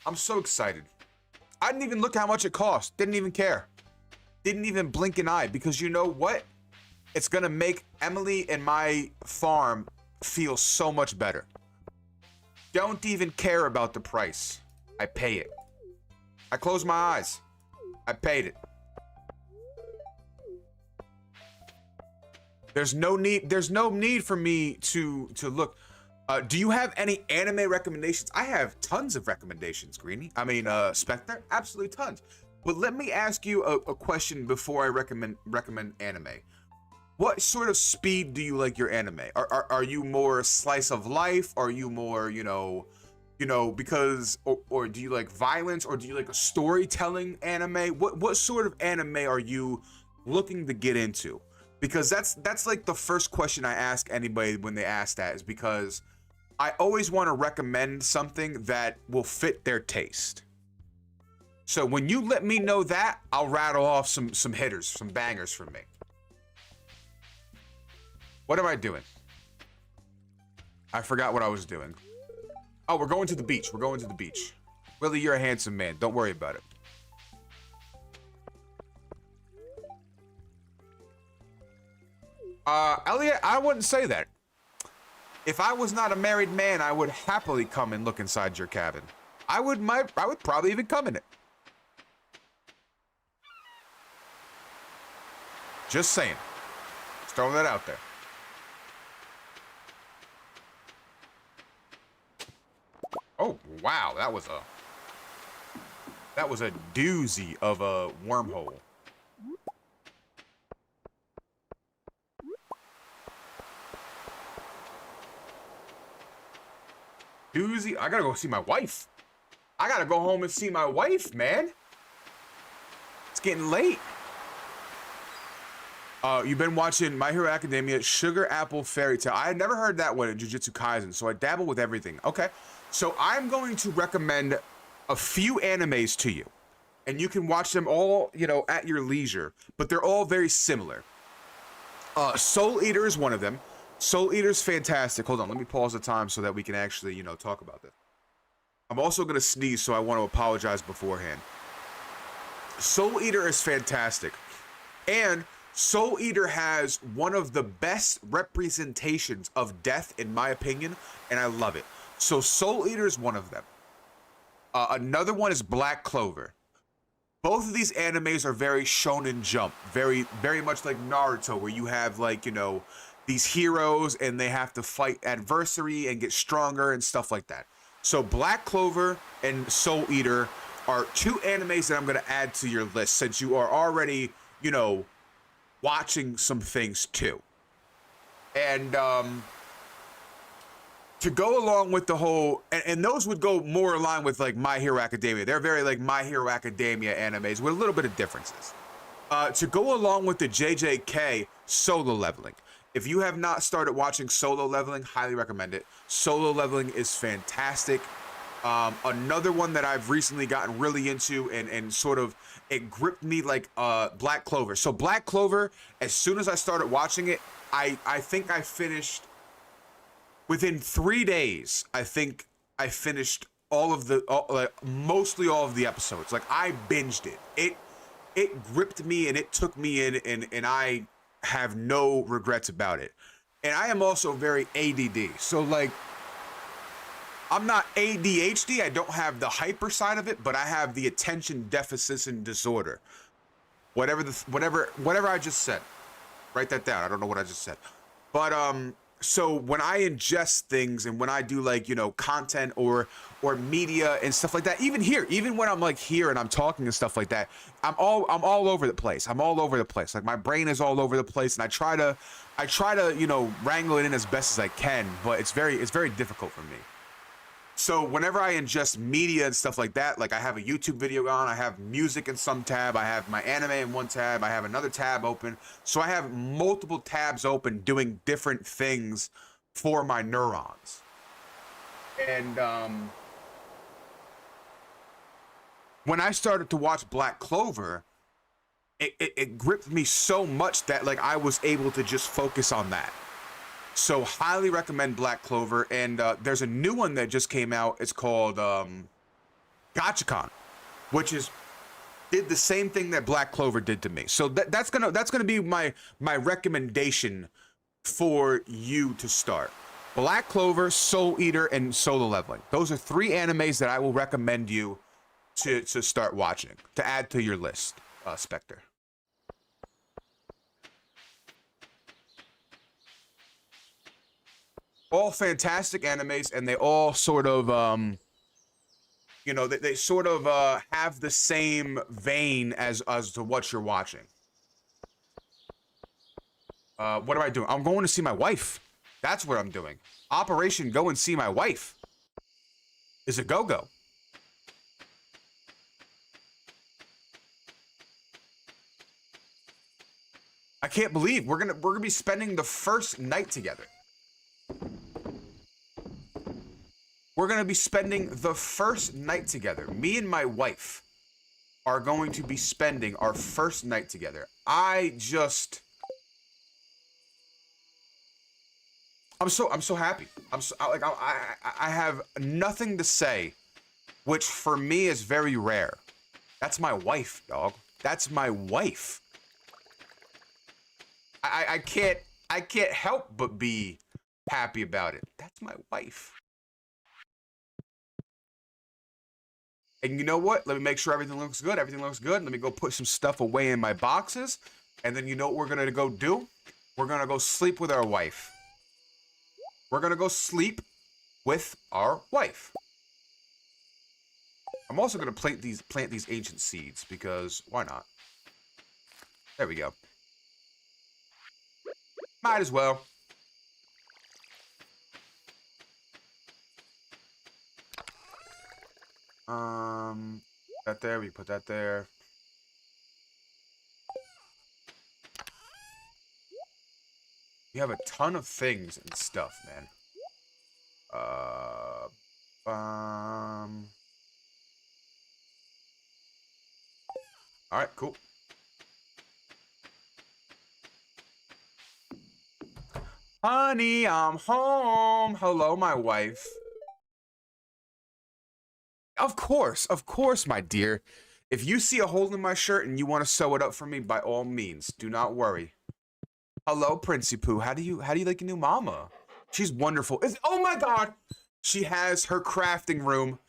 I'm so excited. I didn't even look how much it cost. Didn't even care. Didn't even blink an eye, because you know what? It's gonna make Emily and my farm feel so much better. Don't even care about the price. I pay it. I close my eyes. I paid it. There's no need for me to look. Do you have any anime recommendations? I have tons of recommendations, Greenie. I mean, Spectre, absolutely tons. But let me ask you a question before I recommend anime. What sort of speed do you like your anime? Are you more slice of life? Are you more, you know, because, or do you like violence, or do you like a storytelling anime? What sort of anime are you looking to get into? Because that's like the first question I ask anybody when they ask that, is because I always want to recommend something that will fit their taste. So when you let me know that, I'll rattle off some hitters, some bangers for me. What am I doing? I forgot what I was doing. Oh, we're going to the beach. We're going to the beach. Willie, you're a handsome man. Don't worry about it. Elliot, I wouldn't say that. If I was not a married man, I would happily come and look inside your cabin. I would probably even come in it. Just saying. Just throwing that out there. Oh, wow, that was a doozy of a wormhole. Doozy, I gotta go see my wife. I gotta go home and see my wife, man. It's getting late. You've been watching My Hero Academia, Sugar Apple Fairy Tale. I had never heard that one in Jujutsu Kaisen, so I dabble with everything. Okay, so I'm going to recommend a few animes to you, and you can watch them all, you know, at your leisure, but they're all very similar. Soul Eater is one of them. Soul Eater's fantastic. Hold on, let me pause the time so that we can actually, you know, talk about this. I'm also gonna sneeze, so I want to apologize beforehand. Soul Eater is fantastic, and Soul Eater has one of the best representations of death, in my opinion, and I love it. So Soul Eater is one of them. Another one is Black Clover. Both of these animes are very Shonen Jump, very much like Naruto, where you have, like, you know, these heroes and they have to fight adversary and get stronger and stuff like that. So Black Clover and Soul Eater are two animes that I'm going to add to your list, since you are already, you know, watching some things too. And to go along with the whole, and those would go more in line with like My Hero Academia. They're very like My Hero Academia animes with a little bit of differences. To go along with the JJK, Solo Leveling. If you have not started watching Solo Leveling, highly recommend it. Solo Leveling is fantastic. Another one that I've recently gotten really into and sort of, it gripped me like Black Clover. So Black Clover, as soon as I started watching it, I think I finished, within 3 days, I think I finished all of the, mostly all of the episodes. Like, I binged it. It gripped me and it took me in, and I have no regrets about it. And I am also very ADD. So like, I'm not ADHD, I don't have the hyper side of it, but I have the attention deficit and disorder. Whatever I just said. Write that down. I don't know what I just said. But so when I ingest things and when I do, like, you know, content or media and stuff like that, even when I'm like here and I'm talking and stuff like that, I'm all over the place. I'm all over the place. Like, my brain is all over the place, and I try to, you know, wrangle it in as best as I can, but it's very difficult for me. So whenever I ingest media and stuff like that, like I have a YouTube video on, I have music in some tab, I have my anime in one tab, I have another tab open. So I have multiple tabs open doing different things for my neurons. And when I started to watch Black Clover, it gripped me so much that, like, I was able to just focus on that. So highly recommend Black Clover. And there's a new one that just came out. It's called Gachikon, which did the same thing that Black Clover did to me. So that's gonna be my recommendation for you to start. Black Clover, Soul Eater, and Solo Leveling. Those are 3 animes that I will recommend you to start watching, to add to your list, Spectre. All fantastic animes, and they all sort of, you know, they sort of have the same vein as to what you're watching. What am I doing? I'm going to see my wife. That's what I'm doing. Operation Go and See My Wife is a go-go. I can't believe we're gonna be spending the first night together. We're going to be spending the first night together. Me and my wife are going to be spending our first night together. I'm so happy. I have nothing to say, which for me is very rare. That's my wife, dog. That's my wife. I can't help but be happy about it. That's my wife. And you know what? Let me make sure everything looks good. Everything looks good. Let me go put some stuff away in my boxes. And then you know what we're going to go do? We're going to go sleep with our wife. We're going to go sleep with our wife. I'm also going to plant these ancient seeds, because why not? There we go. Might as well. That there, we put that there. You have a ton of things and stuff, man. All right, cool. Honey, I'm home. Hello, my wife. Of course, my dear. If you see a hole in my shirt and you want to sew it up for me, by all means, do not worry. Hello, Princey Pooh. How do you like your new mama? She's wonderful. Oh my God, she has her crafting room.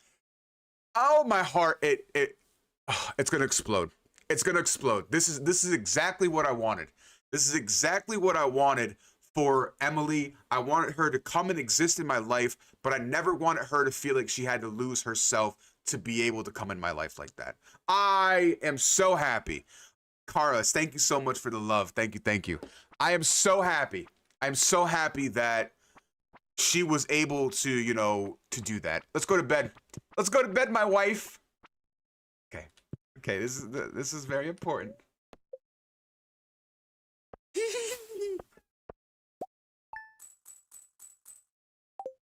Oh, my heart, it's gonna explode. It's gonna explode. This is exactly what I wanted. This is exactly what I wanted for Emily. I wanted her to come and exist in my life, but I never wanted her to feel like she had to lose herself to be able to come in my life like that. I am so happy. Carlos, thank you so much for the love. Thank you. I am so happy. I'm so happy that she was able to, you know, to do that. Let's go to bed. Let's go to bed, my wife. Okay, this is very important.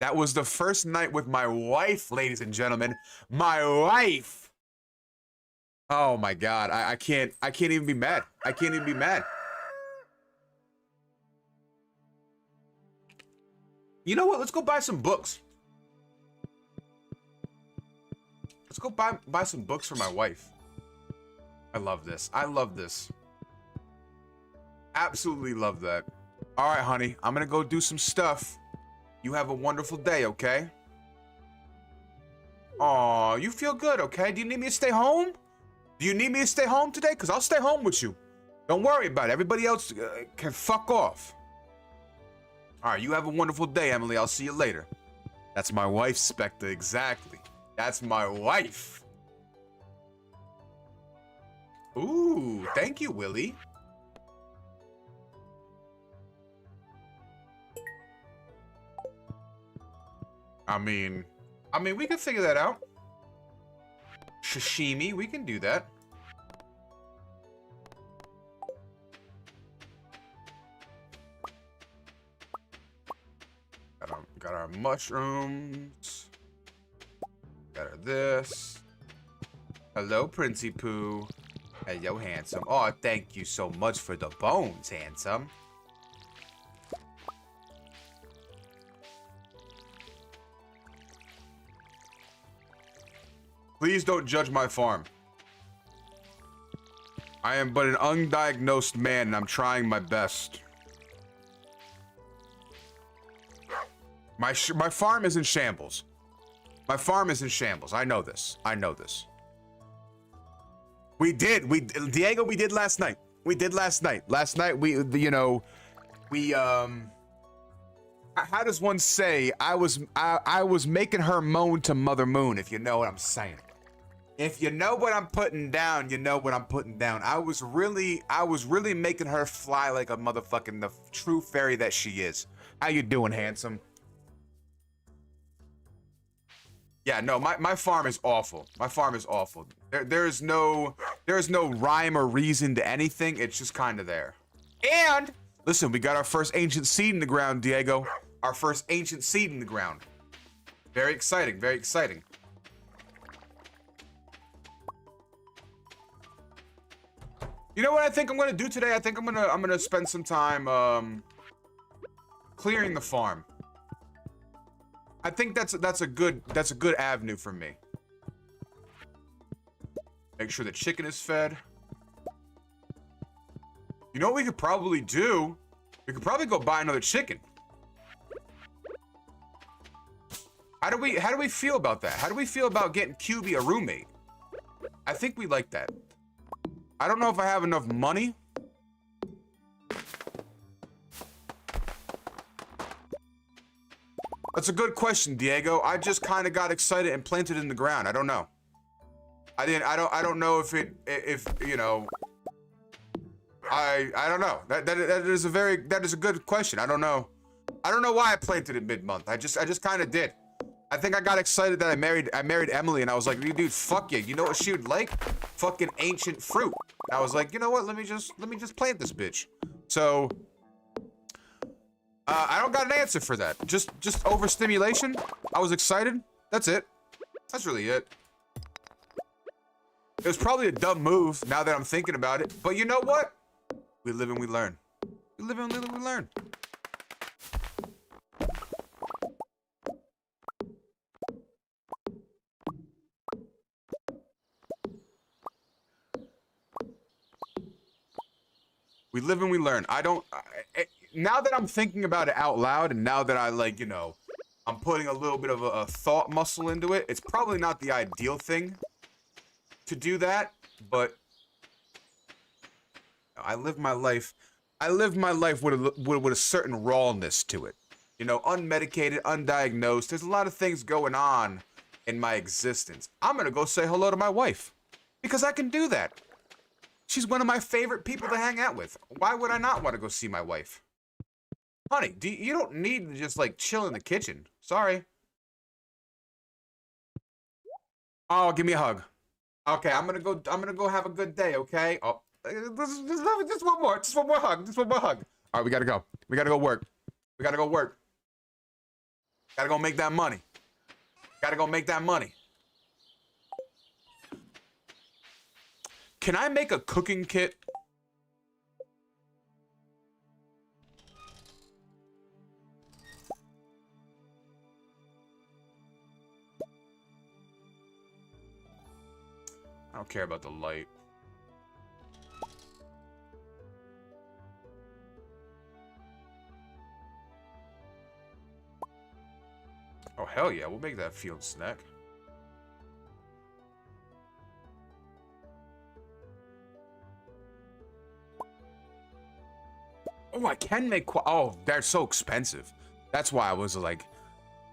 That was the first night with my wife, ladies and gentlemen. My wife. Oh my God, I can't even be mad. I can't even be mad. You know what? Let's go buy some books. Let's go buy some books for my wife. I love this. I love this. Absolutely love that. All right, honey. I'm gonna go do some stuff. You have a wonderful day, okay? Aw, you feel good, okay? Do you need me to stay home? Do you need me to stay home today? Because I'll stay home with you. Don't worry about it. Everybody else can fuck off. All right, you have a wonderful day, Emily. I'll see you later. That's my wife, Spectre. Exactly. That's my wife. Ooh, thank you, Willie. I mean, we can figure that out. Sashimi, we can do that. Got our mushrooms. Got our this. Hello, Princey Pooh. Hello, handsome. Oh, thank you so much for the bones, handsome. Please don't judge my farm. I am but an undiagnosed man, and I'm trying my best. My farm is in shambles. My farm is in shambles. I know this. I know this. Diego, we did last night. We did last night. Last night, you know, how does one say? I was making her moan to Mother Moon, if you know what I'm saying. If you know what I'm putting down, you know what I'm putting down. I was really making her fly like a motherfucking the true fairy that she is. How you doing, handsome? Yeah, no, my farm is awful. My farm is awful. There is no rhyme or reason to anything. It's just kind of there. And listen, we got our first ancient seed in the ground, Diego. Our first ancient seed in the ground. Very exciting. Very exciting. You know what I think I'm gonna do today? I think I'm gonna spend some time clearing the farm. I think that's a good avenue for me. Make sure the chicken is fed. You know what we could probably do? We could probably go buy another chicken. How do we feel about that? How do we feel about getting QB a roommate? I think we like that. I don't know if I have enough money. That's a good question, Diego. I just kind of got excited and planted in the ground. I don't know. I don't know if you know. I don't know. That is a good question. I don't know. I don't know why I planted it mid-month. I just kind of did. I think I got excited that I married Emily, and I was like, dude, fuck yeah. You know what she would like? Fucking ancient fruit. And I was like, you know what? Let me just plant this bitch. So I don't got an answer for that. Just overstimulation. I was excited. That's it. That's really it. It was probably a dumb move now that I'm thinking about it. But you know what? We live and we learn. We live and we learn. We live and we learn. Now that I'm thinking about it out loud, and now that I, like, you know, I'm putting a little bit of a thought muscle into it, it's probably not the ideal thing to do that, but I live my life with a certain rawness to it. You know, unmedicated, undiagnosed. There's a lot of things going on in my existence. I'm gonna go say hello to my wife because I can do that. She's one of my favorite people to hang out with. Why would I not want to go see my wife? Honey, you don't need to just, like, chill in the kitchen. Sorry. Oh, give me a hug. Okay, I'm gonna go have a good day, okay? Oh, just one more hug. Just one more hug. All right, we gotta go. We gotta go work. We gotta go work. Gotta go make that money. Gotta go make that money. Can I make a cooking kit? I don't care about the light. Oh, hell yeah, we'll make that field snack. Oh, I can make oh, they're so expensive. That's why I was like,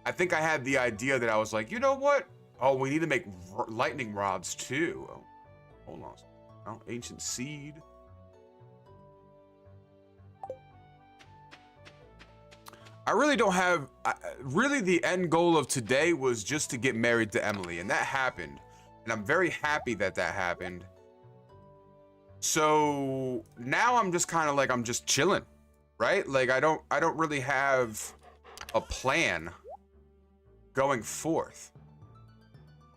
I think I had the idea that I was like, you know what? Oh, we need to make lightning rods too. Oh, hold on. Oh, ancient seed. I really don't have, really the end goal of today was just to get married to Emily, and that happened. And I'm very happy that that happened. So now I'm just kind of like, I'm just chilling, right? Like I don't really have a plan going forth,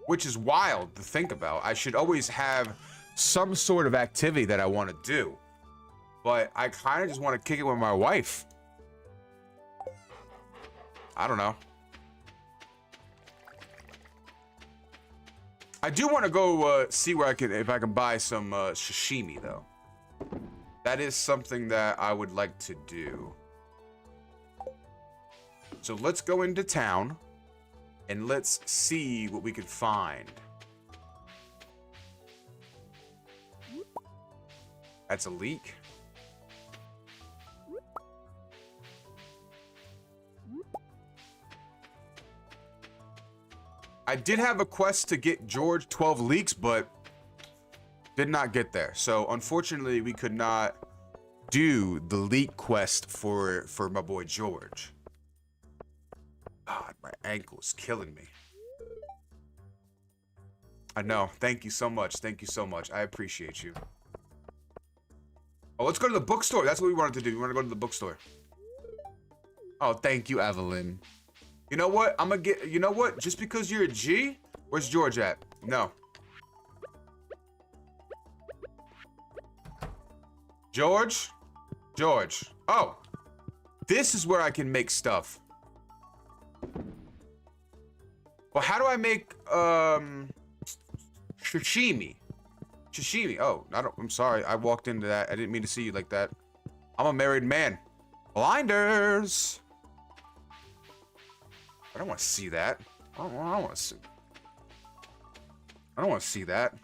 which is wild to think about. I should always have some sort of activity that I want to do, but I kind of just want to kick it with my wife. I don't know. I do want to go see where if I can buy some sashimi though. That is something that I would like to do. So let's go into town and let's see what we can find. That's a leak. I did have a quest to get George 12 leaks, but did not get there. So unfortunately, we could not do the leak quest for my boy George. God, my ankle is killing me. I know. Thank you so much. Thank you so much. I appreciate you. Oh, let's go to the bookstore. That's what we wanted to do. We want to go to the bookstore. Oh, thank you, Evelyn. You know what? I'm gonna get, you know what? Just because you're a G, where's George at? No. George? George. Oh. This is where I can make stuff. Well, how do I make, sashimi? Sashimi. Oh, I'm sorry. I walked into that. I didn't mean to see you like that. I'm a married man. Blinders. I don't want to see that. I don't want to see. I don't want to see that.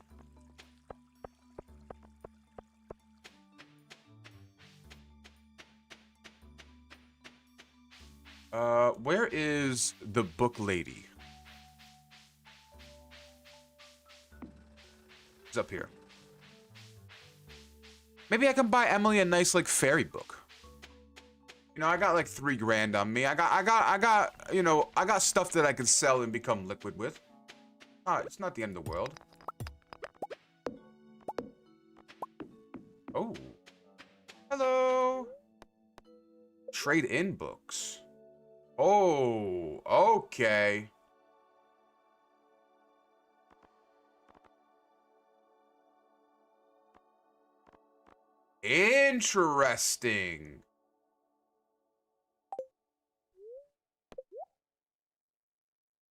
Where is the book lady? It's up here. Maybe I can buy Emily a nice, like, fairy book. You know, I got like $3 grand on me. I got, you know, I got stuff that I can sell and become liquid with. It's not the end of the world. Oh. Hello. Trade-in books. Oh, okay. Interesting.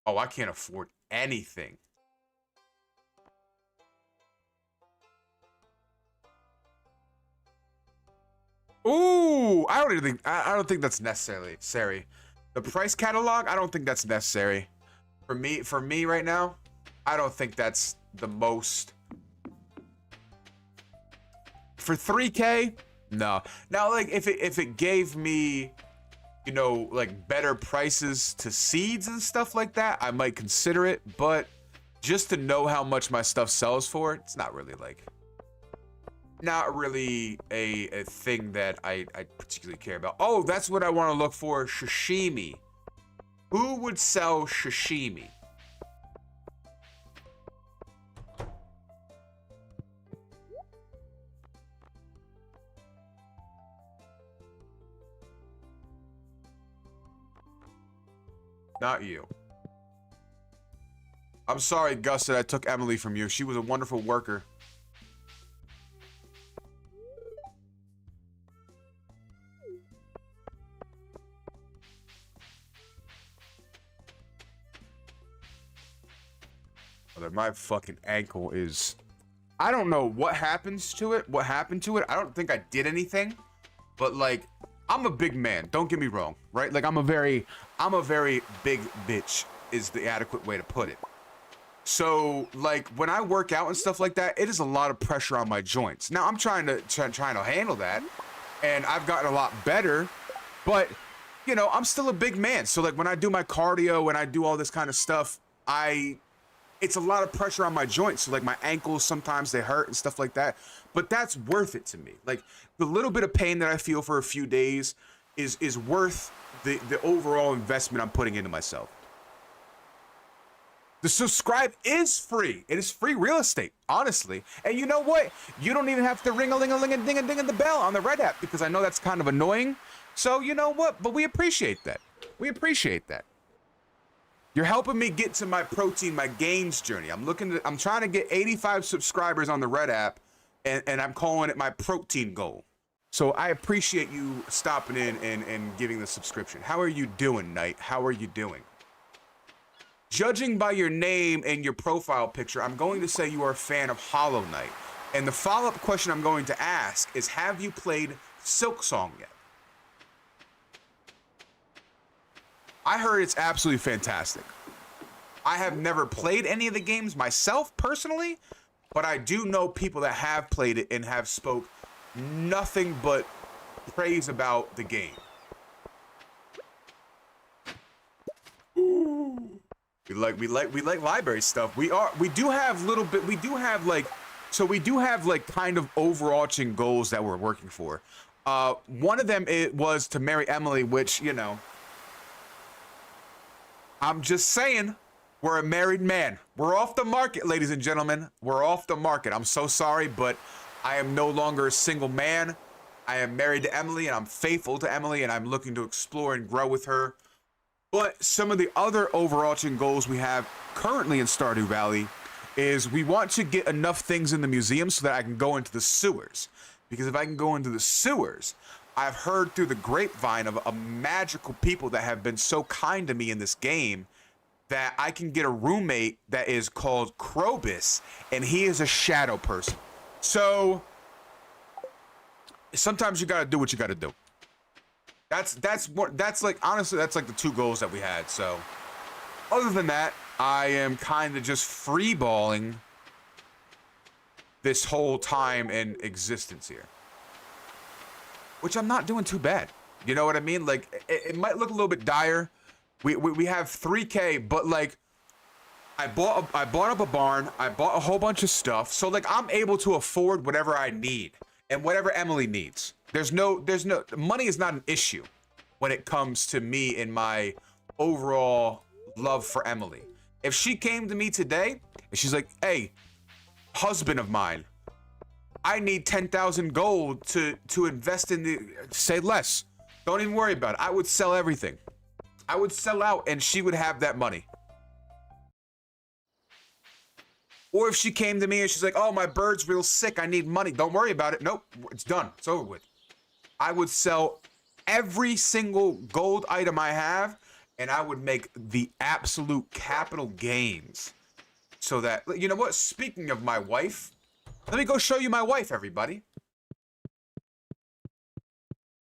Oh, I can't afford anything. Ooh, I don't think that's necessary. The price catalog, I don't think that's necessary. For me right now, I don't think that's the most. For 3K, no. Now, like, if it gave me, you know, like, better prices to seeds and stuff like that, I might consider it. But just to know how much my stuff sells for, it's not really a thing that I particularly care about. Oh, that's what I want to look for. Sashimi. Who would sell sashimi? Not you. I'm sorry, Gus, that I took Emily from you. She was a wonderful worker. My fucking ankle is... I don't know what happens to it. What happened to it? I don't think I did anything. But, like, I'm a big man. Don't get me wrong, right? Like, I'm a very big bitch is the adequate way to put it. So, like, when I work out and stuff like that, it is a lot of pressure on my joints. Now, I'm trying to handle that, and I've gotten a lot better, but, you know, I'm still a big man. So, like, when I do my cardio and I do all this kind of stuff, it's a lot of pressure on my joints. So, like, my ankles, sometimes they hurt and stuff like that. But that's worth it to me. Like, the little bit of pain that I feel for a few days is worth the overall investment I'm putting into myself. The subscribe is free. It is free real estate, honestly. And you know what? You don't even have to ring-a-ling-a-ling-a-ding-a-ding-a-the bell on the Red app, because I know that's kind of annoying. So, you know what? But we appreciate that. We appreciate that. You're helping me get to my protein, my gains journey. I'm trying to get 85 subscribers on the Red app, and I'm calling it my protein goal. So I appreciate you stopping in and giving the subscription. How are you doing, Knight? How are you doing? Judging by your name and your profile picture, I'm going to say you are a fan of Hollow Knight. And the follow-up question I'm going to ask is, have you played Silksong yet? I heard it's absolutely fantastic. I have never played any of the games myself personally, but I do know people that have played it and have spoke nothing but praise about the game. Ooh. We like library stuff. We do have kind of overarching goals that we're working for. One of them was to marry Emily, which, you know, I'm just saying, we're a married man. We're off the market, ladies and gentlemen. We're off the market. I'm so sorry, but I am no longer a single man. I am married to Emily, and I'm faithful to Emily, and I'm looking to explore and grow with her. But some of the other overarching goals we have currently in Stardew Valley is we want to get enough things in the museum so that I can go into the sewers. Because if I can go into the sewers, I've heard through the grapevine of a magical people that have been so kind to me in this game that I can get a roommate that is called Krobus, and he is a shadow person. So sometimes you gotta do what you gotta do. That's like, honestly, that's like the two goals that we had. So other than that, I am kind of just freeballing this whole time in existence here, which I'm not doing too bad. You know what I mean? Like, it might look a little bit dire. We have 3K, but like, I bought up a barn. I bought a whole bunch of stuff. So like, I'm able to afford whatever I need and whatever Emily needs. Money is not an issue when it comes to me and my overall love for Emily. If she came to me today and she's like, hey, husband of mine, I need 10,000 gold to invest in say less. Don't even worry about it. I would sell everything. I would sell out and she would have that money. Or if she came to me and she's like, oh, my bird's real sick, I need money. Don't worry about it. Nope, it's done. It's over with. I would sell every single gold item I have, and I would make the absolute capital gains. So that, you know what? Speaking of my wife, let me go show you my wife, everybody.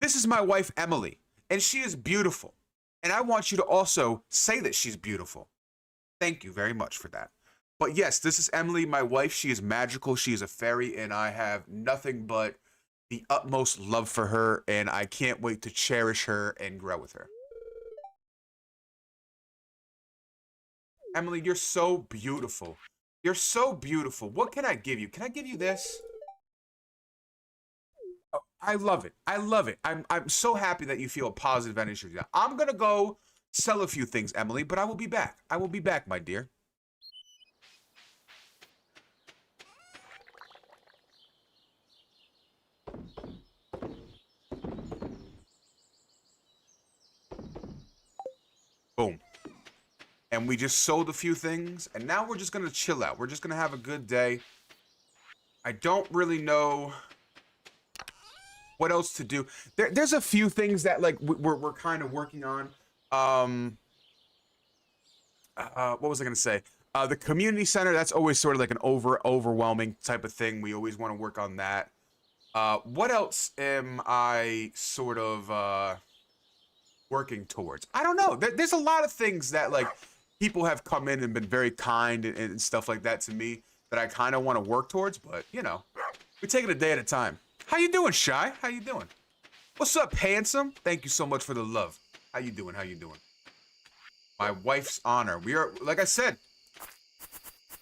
This is my wife, Emily, and she is beautiful. And I want you to also say that she's beautiful. Thank you very much for that. But yes, this is Emily, my wife. She is magical. She is a fairy, and I have nothing but the utmost love for her, and I can't wait to cherish her and grow with her. Emily, you're so beautiful. You're so beautiful. What can I give you? Can I give you this? Oh, I love it. I love it. I'm so happy that you feel a positive energy. I'm gonna go sell a few things, Emily, but I will be back. I will be back, my dear. Boom. And we just sold a few things, and now we're just gonna chill out. We're just gonna have a good day. I don't really know what else to do. There's a few things that like we're kind of working on. What was I gonna say? The community center, that's always sort of like an overwhelming type of thing. We always want to work on that. What else am I sort of working towards? I don't know. There's a lot of things that like people have come in and been very kind and stuff like that to me that I kind of want to work towards, but you know, we take it a day at a time. How you doing, Shy? How you doing? What's up, handsome? Thank you so much for the love. How you doing? How you doing? My wife's honor. We are, like I said,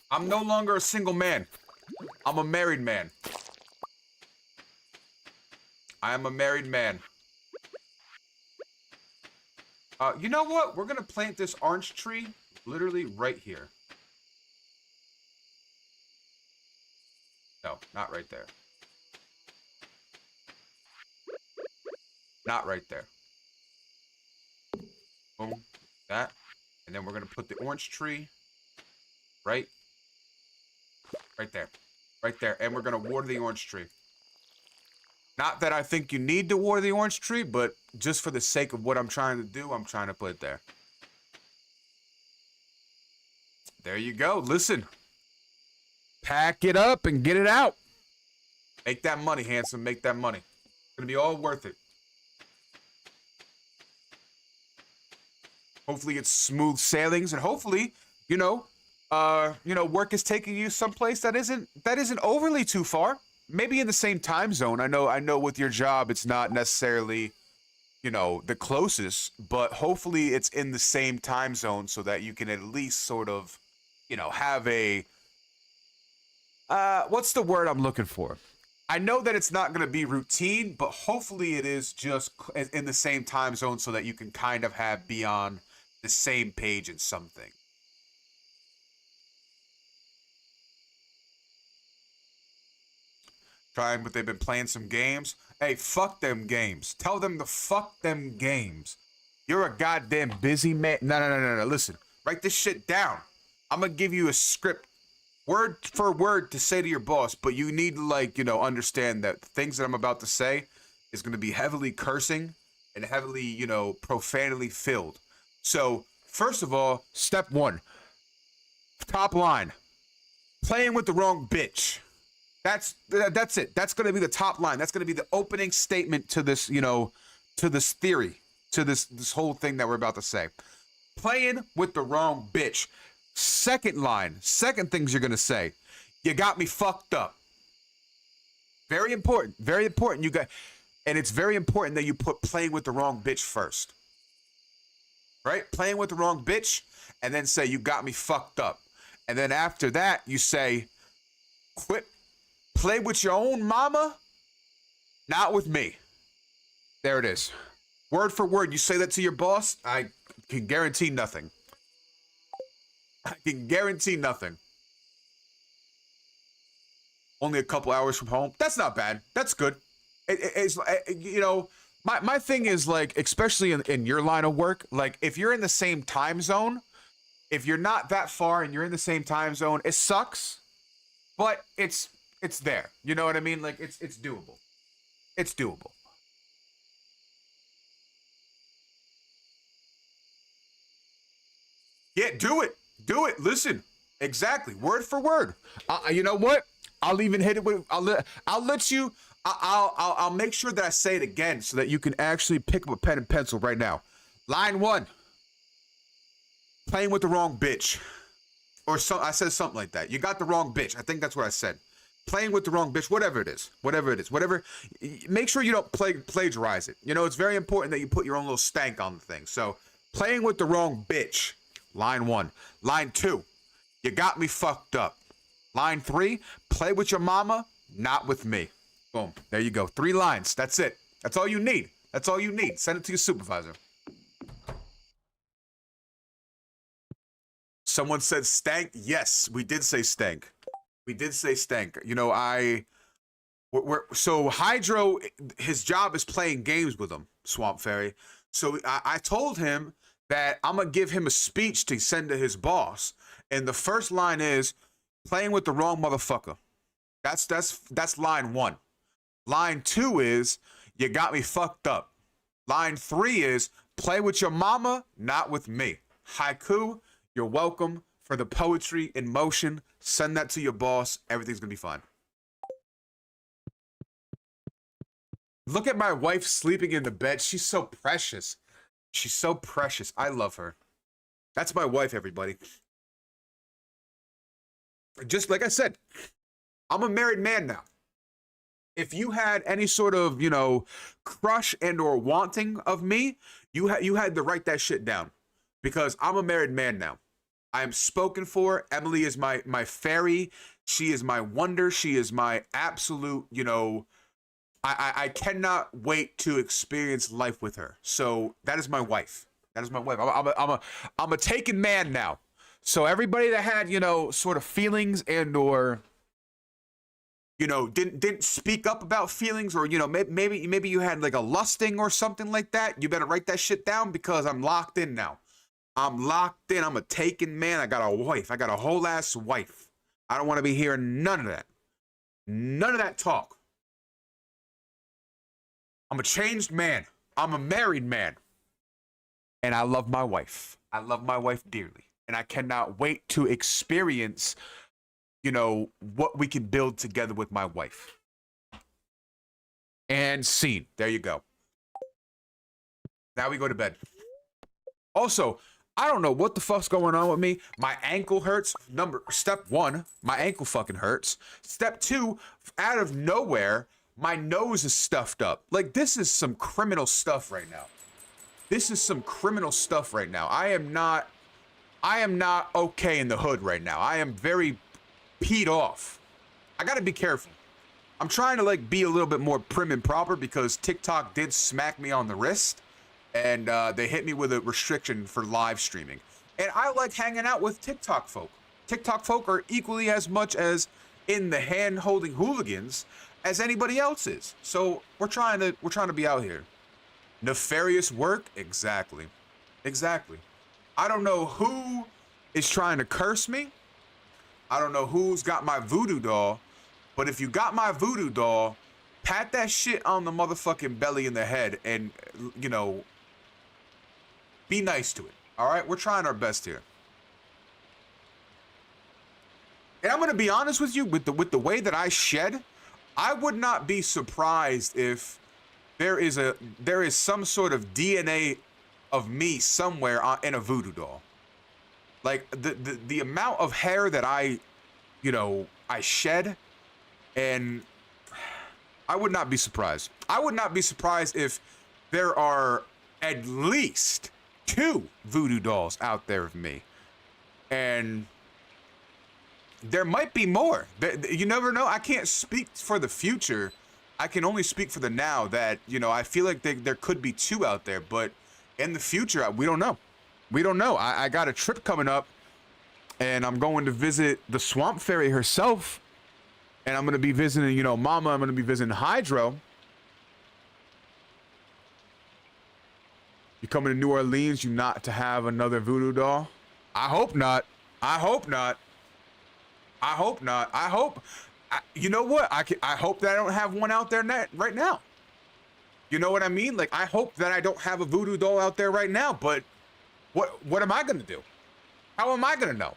I'm no longer a single man. I'm a married man. I am a married man. You know what? We're gonna plant this orange tree literally right here. No, not right there. Not right there. Boom. That. And then we're gonna put the orange tree right there. Right there. And we're gonna water the orange tree. Not that I think you need to water the orange tree, but just for the sake of what I'm trying to do, I'm trying to put it there. There you go. Listen. Pack it up and get it out. Make that money, handsome. Make that money. It's gonna be all worth it. Hopefully it's smooth sailings, and hopefully, work is taking you someplace that isn't overly too far. Maybe in the same time zone. I know with your job it's not necessarily, the closest, but hopefully it's in the same time zone so that you can at least sort of, have a what's the word I'm looking for? I know that it's not going to be routine, but hopefully it is just in the same time zone so that you can kind of be on the same page in something. Trying, but they've been playing some games. Hey, fuck them games. Tell them to fuck them games. You're a goddamn busy man. No. Listen, write this shit down. I'm gonna give you a script, word for word, to say to your boss, but you need to, understand that the things that I'm about to say is gonna be heavily cursing and heavily, profanely filled. So, first of all, step one, top line, playing with the wrong bitch. That's it. That's going to be the top line. That's going to be the opening statement to this, to this theory, to this whole thing that we're about to say. Playing with the wrong bitch. Second line, second things you're going to say. You got me fucked up. Very important. Very important. And it's very important that you put playing with the wrong bitch first. Right? Playing with the wrong bitch, and then say you got me fucked up. And then after that, you say, quit. Play with your own mama, not with me. There it is. Word for word, you say that to your boss, I can guarantee nothing. I can guarantee nothing. Only a couple hours from home. That's not bad. That's good. It's My thing is like, especially in your line of work, like if you're in the same time zone, if you're not that far and you're in the same time zone, it sucks, but it's there. You know what I mean? Like it's doable. It's doable. Yeah, do it. Do it. Listen. Exactly. Word for word. You know what? I'll even hit it with I'll let you I'll make sure that I say it again so that you can actually pick up a pen and pencil right now. Line 1. Playing with the wrong bitch. Or so I said something like that. You got the wrong bitch. I think that's what I said. Playing with the wrong bitch, whatever it is. Whatever it is. Whatever. Make sure you don't plagiarize it. You know, it's very important that you put your own little stank on the thing. So, playing with the wrong bitch. Line 1. Line 2. You got me fucked up. Line 3. Play with your mama, not with me. Boom. There you go. 3 lines. That's it. That's all you need. That's all you need. Send it to your supervisor. Someone said stank. Yes, we did say stank. We did say stank. You know, so Hydro, his job is playing games with him, Swamp Fairy. So I told him that I'm going to give him a speech to send to his boss. And the first line is, playing with the wrong motherfucker. That's line 1. Line 2 is, you got me fucked up. Line 3 is, play with your mama, not with me. Haiku, you're welcome for the poetry in motion. Send that to your boss. Everything's going to be fine. Look at my wife sleeping in the bed. She's so precious. She's so precious. I love her. That's my wife, everybody. Just like I said, I'm a married man now. If you had any sort of, you know, crush and or wanting of me, you had to write that shit down, because I'm a married man now. I am spoken for. Emily is my fairy. She is my wonder. She is my absolute, you know, I cannot wait to experience life with her. So that is my wife. That is my wife. I'm a taken man now. So everybody that had, you know, sort of feelings and or, you know, didn't speak up about feelings, or, you know, maybe you had like a lusting or something like that, you better write that shit down, because I'm locked in now. I'm locked in. I'm a taken man. I got a wife. I got a whole ass wife. I don't want to be hearing none of that. None of that talk. I'm a changed man. I'm a married man. And I love my wife. I love my wife dearly. And I cannot wait to experience, you know, what we can build together with my wife. And scene. There you go. Now we go to bed. Also, I don't know what the fuck's going on with me. My ankle hurts. Step 1, my ankle fucking hurts. Step 2, out of nowhere, my nose is stuffed up. Like, this is some criminal stuff right now. This is some criminal stuff right now. I am not okay in the hood right now. I am very peed off. I gotta be careful. I'm trying to like be a little bit more prim and proper, because TikTok did smack me on the wrist, and they hit me with a restriction for live streaming. And I like hanging out with TikTok folk. TikTok folk are equally as much as in the hand-holding hooligans as anybody else is. So we're trying to be out here. Nefarious work? Exactly. Exactly. I don't know who is trying to curse me. I don't know who's got my voodoo doll. But if you got my voodoo doll, pat that shit on the motherfucking belly and the head, and, you know, be nice to it. All right? We're trying our best here. And I'm going to be honest with you, with the way that I shed, I would not be surprised if there is some sort of DNA of me somewhere in a voodoo doll. Like the amount of hair that I shed, and I would not be surprised. I would not be surprised if there are at least 2 voodoo dolls out there of me. And there might be more. You never know. I can't speak for the future. I can only speak for the now, that, you know, I feel like there could be 2 out there, but in the future, we don't know. We don't know. I got a trip coming up, and I'm going to visit the Swamp Fairy herself, and I'm going to be visiting, you know, Mama. I'm going to be visiting Hydro. You coming to New Orleans, you not to have another voodoo doll? I hope not. I hope not. I hope not. I hope. You know what? I hope that I don't have one out there right now. You know what I mean? Like, I hope that I don't have a voodoo doll out there right now. But what am I gonna do? How am I gonna know?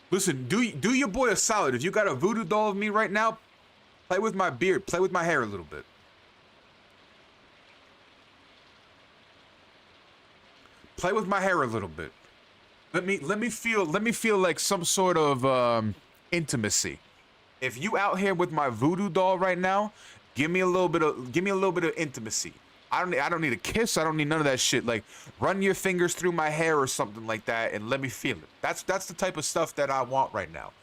Listen, do your boy a solid. If you got a voodoo doll of me right now, play with my beard, play with my hair a little bit. Play with my hair a little bit. Let me feel like some sort of intimacy. If you out here with my voodoo doll right now, give me a little bit of intimacy. I don't need a kiss. I don't need none of that shit. Like, run your fingers through my hair or something like that and let me feel it. That's the type of stuff that I want right now.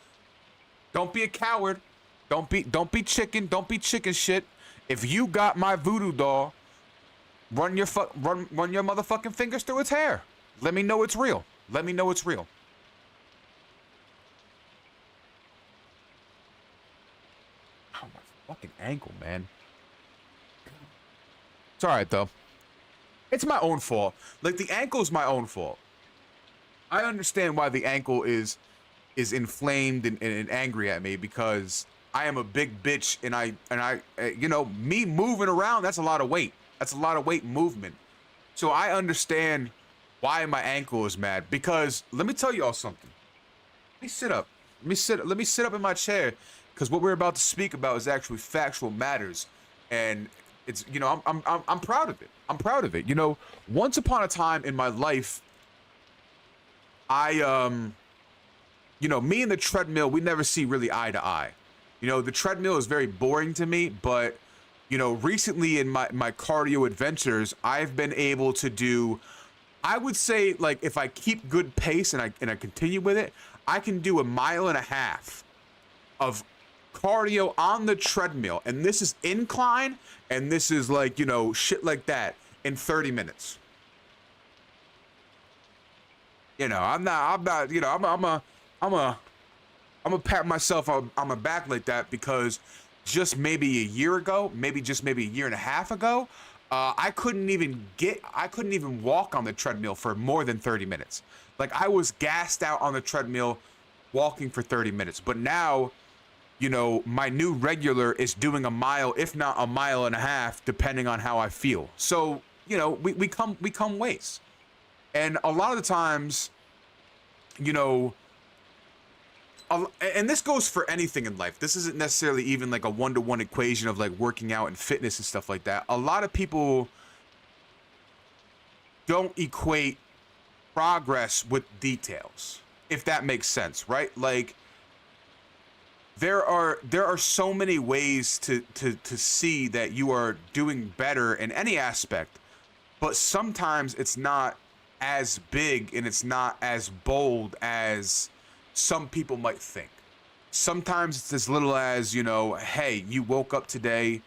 Don't be a coward. Don't be chicken. Don't be chicken shit. If you got my voodoo doll, run your motherfucking fingers through its hair. Let me know it's real. Let me know it's real. Oh, my fucking ankle, man. It's all right, though. It's my own fault. Like, the ankle is my own fault. I understand why the ankle is inflamed and angry at me, because I am a big bitch, and I you know, me moving around, that's a lot of weight. That's a lot of weight movement. So I understand why my ankle is mad, because let me tell y'all something. Let me sit up. Let me sit up in my chair, because what we're about to speak about is actually factual matters, and it's, you know, I'm proud of it. I'm proud of it. You know, once upon a time in my life, you know, me and the treadmill, we never see really eye to eye. You know, the treadmill is very boring to me, but you know, recently in my cardio adventures, I've been able to do, I would say, like, if I keep good pace and I continue with it, I can do 1.5 miles of cardio on the treadmill, and this is incline, and this is like, you know, shit like that, in 30 minutes. You know, I'm not, you know, I'm a pat myself on my back like that, because just maybe a year ago, maybe a year and a half ago, I couldn't even walk on the treadmill for more than 30 minutes. Like, I was gassed out on the treadmill walking for 30 minutes. But now, you know, my new regular is doing 1 mile, if not 1.5 miles, depending on how I feel. So, you know, we come ways. And a lot of the times, you know, and this goes for anything in life. This isn't necessarily even like a one-to-one equation of like working out and fitness and stuff like that. A lot of people don't equate progress with details, if that makes sense, right? Like, there are so many ways to see that you are doing better in any aspect, but sometimes it's not as big and it's not as bold as some people might think. Sometimes it's as little as, you know, hey, you woke up today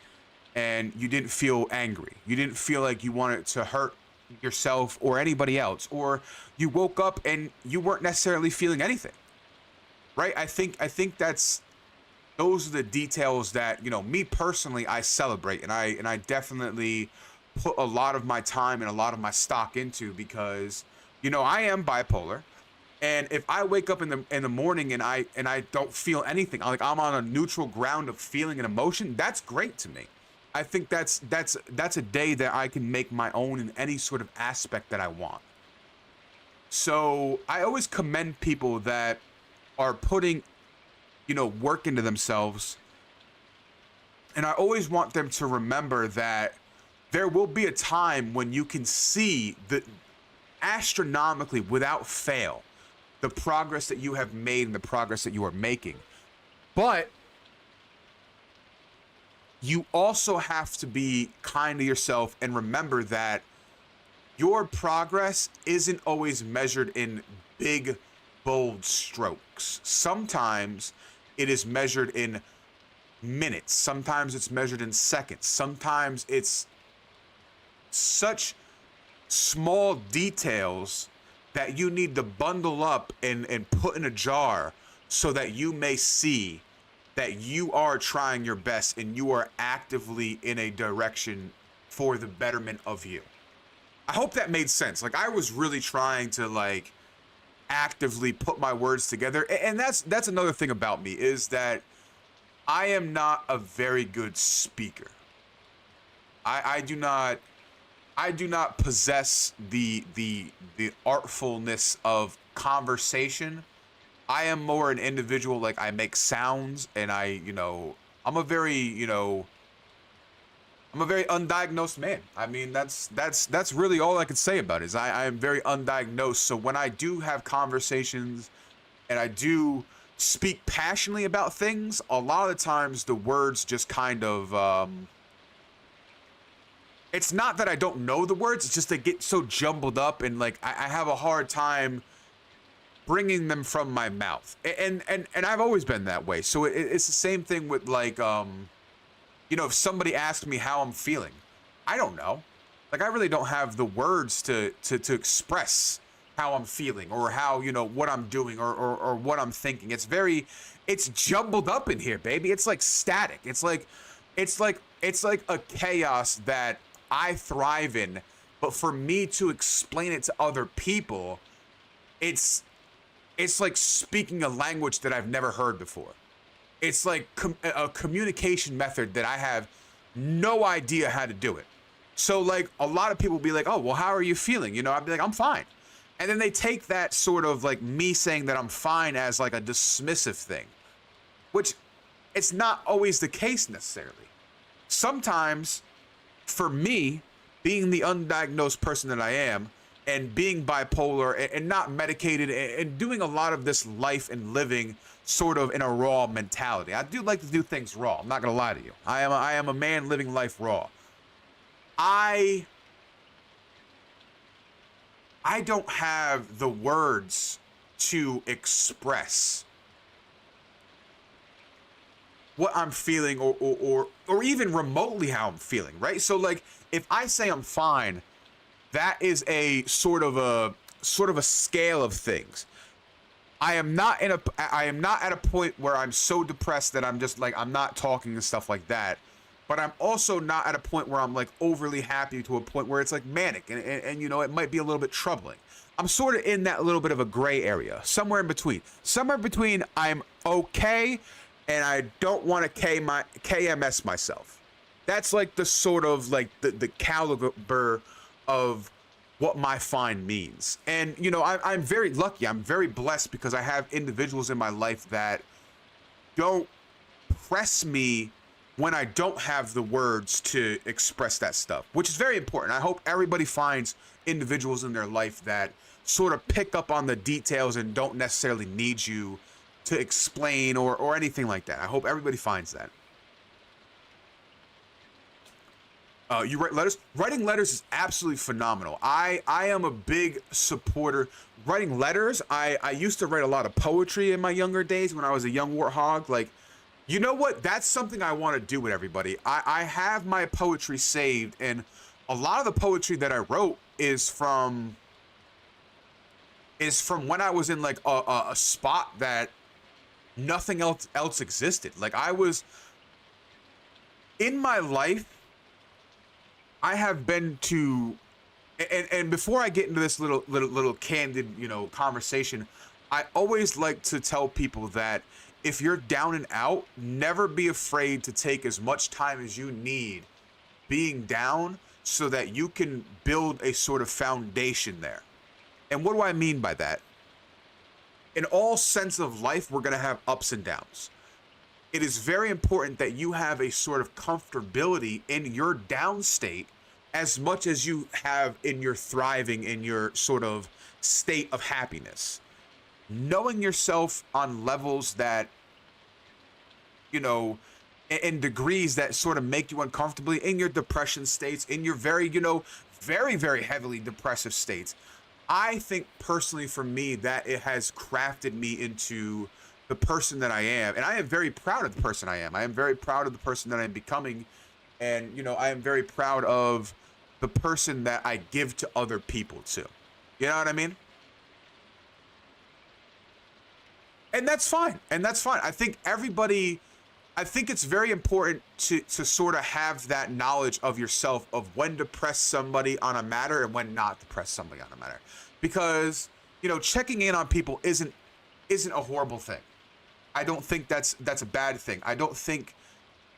and you didn't feel angry. You didn't feel like you wanted to hurt yourself or anybody else, or you woke up and you weren't necessarily feeling anything. Right? I think those are the details that, you know, me personally, I celebrate, and I definitely put a lot of my time and a lot of my stock into, because, you know, I am bipolar. And if I wake up in the morning and I don't feel anything, like I'm on a neutral ground of feeling and emotion, that's great to me. I think that's a day that I can make my own in any sort of aspect that I want. So I always commend people that are putting, you know, work into themselves. And I always want them to remember that there will be a time when you can see the astronomically, without fail, the progress that you have made and the progress that you are making. But you also have to be kind to yourself and remember that your progress isn't always measured in big, bold strokes. Sometimes it is measured in minutes. Sometimes it's measured in seconds. Sometimes it's such small details that you need to bundle up and put in a jar so that you may see that you are trying your best and you are actively in a direction for the betterment of you. I hope that made sense. Like, I was really trying to like actively put my words together, and that's another thing about me, is that I am not a very good speaker. I do not possess the artfulness of conversation. I am more an individual, like, I make sounds, and I'm a very, I'm a very undiagnosed man. I mean, that's really all I can say about it, is I am very undiagnosed. So when I do have conversations and I do speak passionately about things, a lot of the times the words just kind of, it's not that I don't know the words, it's just they get so jumbled up, and like I have a hard time bringing them from my mouth. And I've always been that way. So it's the same thing with like, if somebody asked me how I'm feeling, I don't know. Like, I really don't have the words to express how I'm feeling, or how, what I'm doing, or what I'm thinking. It's jumbled up in here, baby. It's like static. It's like a chaos that I thrive in, but for me to explain it to other people, it's like speaking a language that I've never heard before. It's like a communication method that I have no idea how to do it. So like, a lot of people will be like, oh, well, how are you feeling? I'd be like, I'm fine. And then they take that sort of like me saying that I'm fine as like a dismissive thing, which it's not always the case necessarily. Sometimes, for me, being the undiagnosed person that I am, and being bipolar and not medicated, and doing a lot of this life and living sort of in a raw mentality. I do like to do things raw. I'm not gonna lie to you. I am a man living life raw. I don't have the words to express what I'm feeling, or even remotely how I'm feeling, right? So like, if I say I'm fine, that is a sort of a scale of things. I am not at a point where I'm so depressed that I'm just like, I'm not talking and stuff like that. But I'm also not at a point where I'm like overly happy to a point where it's like manic, and it might be a little bit troubling. I'm sort of in that little bit of a gray area, somewhere in between. Somewhere between I'm okay and I don't want to KMS myself. That's like the sort of like the caliber of what my fine means. And I'm very lucky, I'm very blessed, because I have individuals in my life that don't press me when I don't have the words to express that stuff, which is very important. I hope everybody finds individuals in their life that sort of pick up on the details and don't necessarily need you to explain or anything like that. I hope everybody finds that. You write letters? Writing letters is absolutely phenomenal. I am a big supporter. Writing letters, I used to write a lot of poetry in my younger days when I was a young warthog. Like, you know what? That's something I want to do with everybody. I have my poetry saved, and a lot of the poetry that I wrote is from when I was in like a spot that nothing else existed. Like, I was in my life, I have been to, and before I get into this little candid, conversation, I always like to tell people that if you're down and out, never be afraid to take as much time as you need being down, so that you can build a sort of foundation there. And what do I mean by that? In all sense of life, we're going to have ups and downs. It is very important that you have a sort of comfortability in your down state as much as you have in your thriving, in your sort of state of happiness. Knowing yourself on levels that, in degrees that sort of make you uncomfortably in your depression states, in your very, very, very heavily depressive states. I think personally, for me, that it has crafted me into the person that I am. And I am very proud of the person I am. I am very proud of the person that I'm becoming. And, I am very proud of the person that I give to other people too. You know what I mean? And that's fine. I think everybody I think it's very important to sort of have that knowledge of yourself of when to press somebody on a matter and when not to press somebody on a matter, because checking in on people isn't a horrible thing. I don't think that's a bad thing. I don't think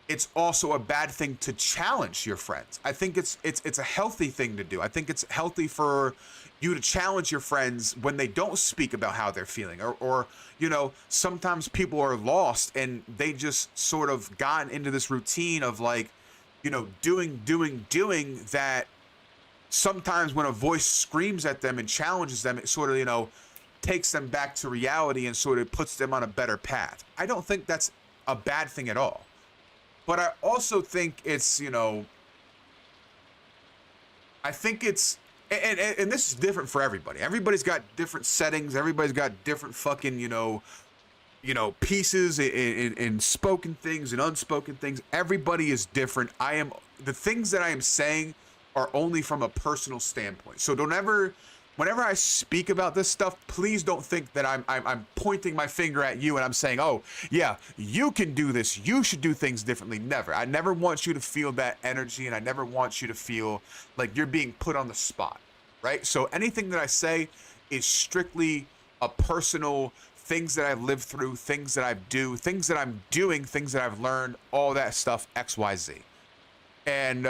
it's also a bad thing to challenge your friends. I think it's a healthy thing to do. I think it's healthy for you to challenge your friends when they don't speak about how they're feeling, or sometimes people are lost and they just sort of gotten into this routine of like, doing that. Sometimes when a voice screams at them and challenges them, it sort of, takes them back to reality and sort of puts them on a better path. I don't think that's a bad thing at all. But I also think it's, I think it's, and this is different for everybody. Everybody's got different settings. Everybody's got different fucking, pieces in spoken things and unspoken things. Everybody is different. The things that I am saying are only from a personal standpoint. So whenever I speak about this stuff, please don't think that I'm pointing my finger at you and I'm saying, oh yeah, you can do this, you should do things differently. Never. I never want you to feel that energy, and I never want you to feel like you're being put on the spot, right? So anything that I say is strictly a personal things that I've lived through, things that I do, things that I'm doing, things that I've learned, all that stuff, XYZ. And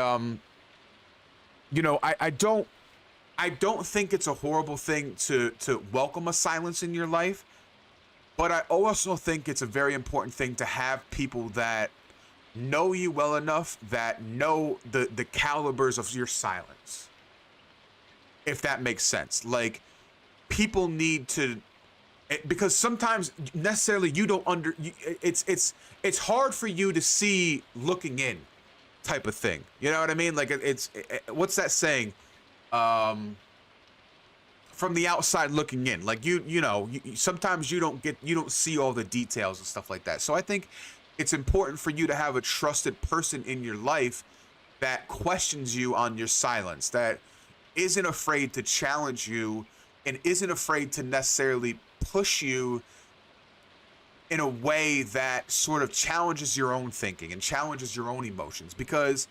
I don't think it's a horrible thing to welcome a silence in your life, but I also think it's a very important thing to have people that know you well enough, that know the calibers of your silence, if that makes sense. Like, people need to, because sometimes necessarily you don't it's hard for you to see looking in type of thing. You know what I mean? Like, what's that saying? From the outside looking in, like sometimes you don't see all the details and stuff like that. So I think it's important for you to have a trusted person in your life that questions you on your silence, that isn't afraid to challenge you and isn't afraid to necessarily push you in a way that sort of challenges your own thinking and challenges your own emotions. Because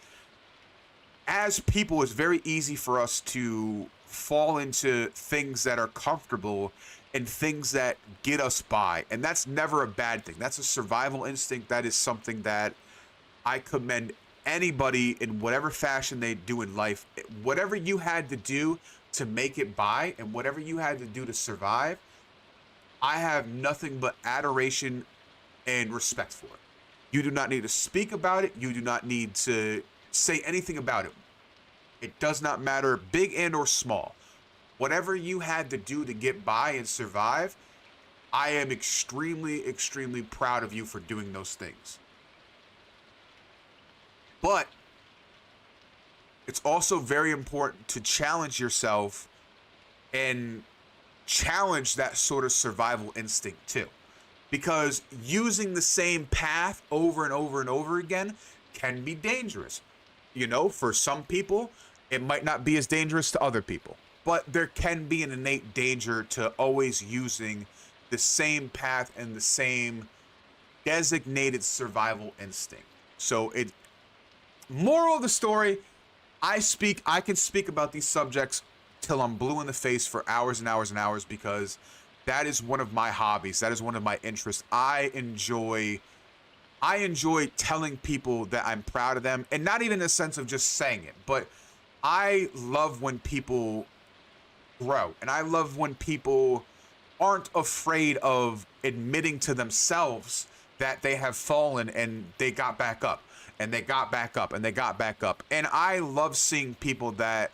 as people, it's very easy for us to fall into things that are comfortable and things that get us by. And that's never a bad thing. That's a survival instinct. That is something that I commend anybody in whatever fashion they do in life. Whatever you had to do to make it by and whatever you had to do to survive, I have nothing but adoration and respect for it. You do not need to speak about it. You do not need to say anything about it. It does not matter, big and or small. Whatever you had to do to get by and survive, I am extremely, extremely proud of you for doing those things. But it's also very important to challenge yourself and challenge that sort of survival instinct too. Because using the same path over and over and over again can be dangerous. For some people, it might not be as dangerous to other people, but there can be an innate danger to always using the same path and the same designated survival instinct. So moral of the story, I can speak about these subjects till I'm blue in the face for hours and hours and hours, because that is one of my hobbies. That is one of my interests. I enjoy telling people that I'm proud of them, and not even in a sense of just saying it, but I love when people grow, and I love when people aren't afraid of admitting to themselves that they have fallen and they got back up, and they got back up, and they got back up. And I love seeing people that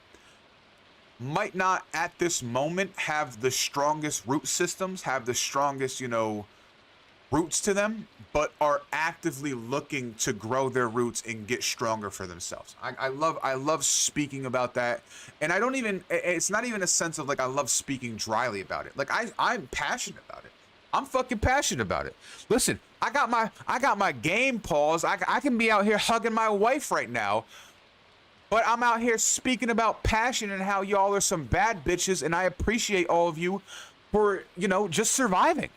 might not at this moment have the strongest root systems, have the strongest, roots to them, but are actively looking to grow their roots and get stronger for themselves. I love speaking about that. And it's not even a sense of like I love speaking dryly about it. Like I'm passionate about it. I'm fucking passionate about it. Listen, I got my game paused. I can be out here hugging my wife right now, but I'm out here speaking about passion and how y'all are some bad bitches, and I appreciate all of you for, just surviving.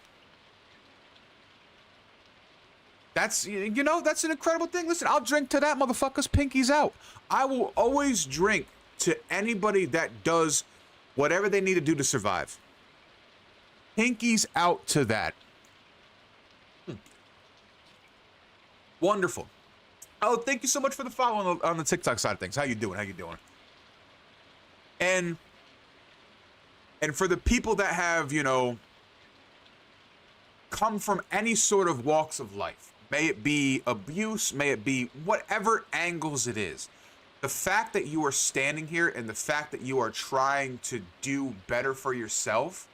That's, you know, that's an incredible thing. Listen, I'll drink to that motherfucker's pinkies out. I will always drink to anybody that does whatever they need to do to survive. Pinkies out to that. Wonderful. Oh, thank you so much for the follow on the TikTok side of things. How you doing? How you doing? And for the people that have, you know, come from any sort of walks of life, may it be abuse, may it be whatever angles it is, the fact that you are standing here and the fact that you are trying to do better for yourself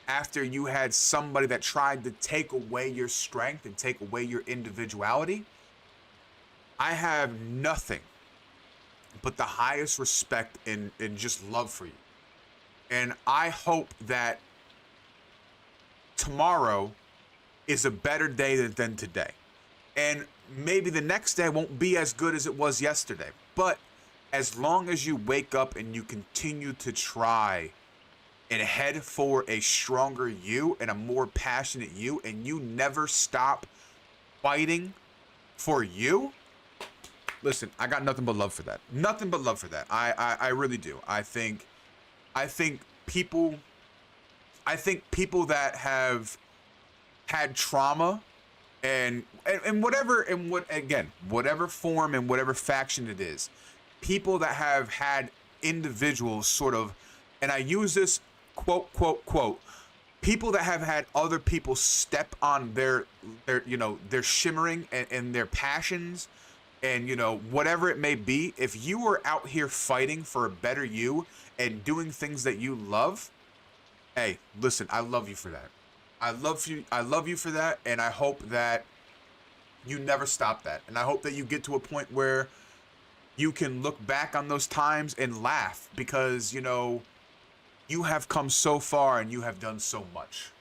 after you had somebody that tried to take away your strength and take away your individuality, I have nothing but the highest respect and just love for you. And I hope that tomorrow is a better day than today. And maybe the next day won't be as good as it was yesterday. But as long as you wake up and you continue to try and head for a stronger you and a more passionate you, and you never stop fighting for you, listen, I got nothing but love for that. Nothing but love for that. I really do. I think people that have had trauma and whatever form and whatever faction it is, people that have had individuals sort of, and I use this quote, people that have had other people step on their you know, their shimmering and their passions and, you know, whatever it may be. If you are out here fighting for a better you and doing things that you love, hey, listen, I love you for that. I love you for that, and I hope that you never stop that. And I hope that you get to a point where you can look back on those times and laugh, because, you know, you have come so far and you have done so much.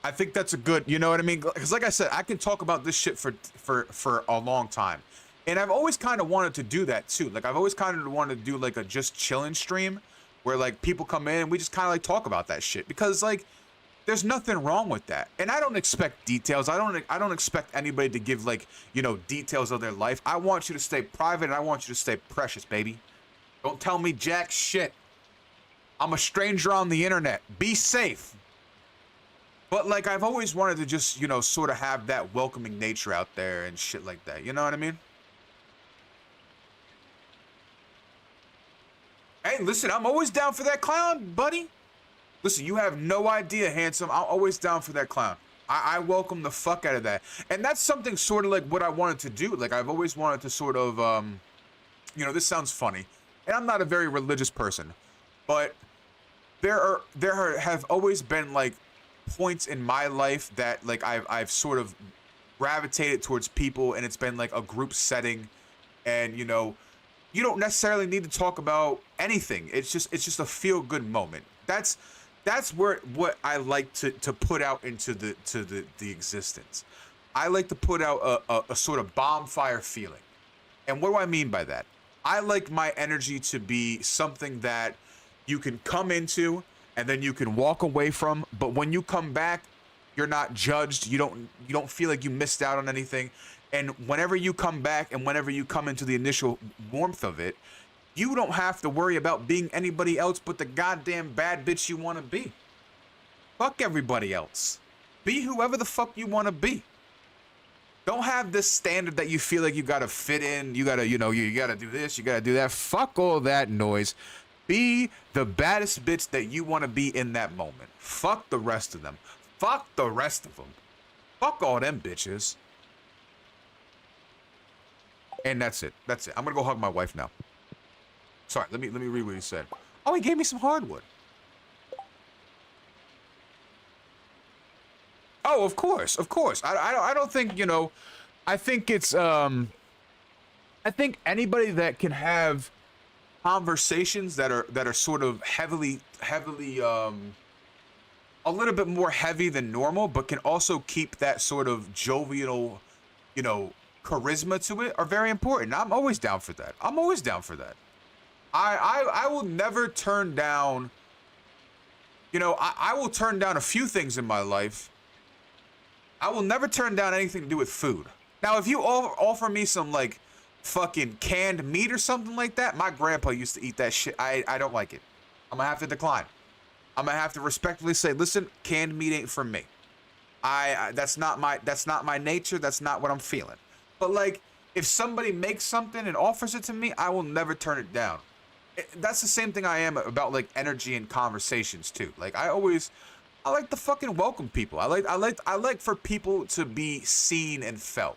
I think that's a good, you know what I mean? Because like I said, I can talk about this shit for a long time. And I've always kind of wanted to do that too. Like, I've always kind of wanted to do like a just chilling stream where like people come in and we just kind of like talk about that shit, because like there's nothing wrong with that. And I don't expect details. I don't expect anybody to give like, you know, details of their life. I want you to stay private and I want you to stay precious, baby. Don't tell me jack shit. I'm a stranger on the internet. Be safe. But like, I've always wanted to just, you know, sort of have that welcoming nature out there and shit like that. You know what I mean? Hey, listen, I'm always down for that clown, buddy. Listen, you have no idea, handsome. I'm always down for that clown. I welcome the fuck out of that. And that's something sort of like what I wanted to do. Like, I've always wanted to sort of, you know, this sounds funny. And I'm not a very religious person. But there have always been, like, points in my life that, like, I've sort of gravitated towards people. And it's been, like, a group setting. And, you know, you don't necessarily need to talk about anything. It's just a feel-good moment. That's where what I like to put out into the existence. I like to put out a sort of bonfire feeling. And what do I mean by that? I like my energy to be something that you can come into and then you can walk away from, but when you come back, you're not judged. You don't feel like you missed out on anything. And whenever you come back and whenever you come into the initial warmth of it, you don't have to worry about being anybody else but the goddamn bad bitch you want to be. Fuck everybody else. Be whoever the fuck you want to be. Don't have this standard that you feel like you gotta fit in. You gotta, you know, you gotta do this, you gotta do that. Fuck all that noise. Be the baddest bitch that you want to be in that moment. Fuck the rest of them. Fuck the rest of them. Fuck all them bitches. And that's it. That's it. I'm gonna go hug my wife now. Sorry, let me read what he said. Oh, he gave me some hardwood. Oh, of course, of course. I don't think, you know, I think it's I think anybody that can have conversations that are sort of heavily a little bit more heavy than normal, but can also keep that sort of jovial, you know, charisma to it, are very important. I'm always down for that. I'm always down for that. I will never turn down, you know, I will turn down a few things in my life. I will never turn down anything to do with food. Now, if you offer me some like fucking canned meat or something like that, my grandpa used to eat that shit. I don't like it. I'm gonna have to decline. I'm gonna have to respectfully say, listen, canned meat ain't for me. That's not my nature. That's not what I'm feeling. But like, if somebody makes something and offers it to me, I will never turn it down. That's the same thing I am about like energy and conversations too. Like I like to fucking welcome people. I like for people to be seen and felt,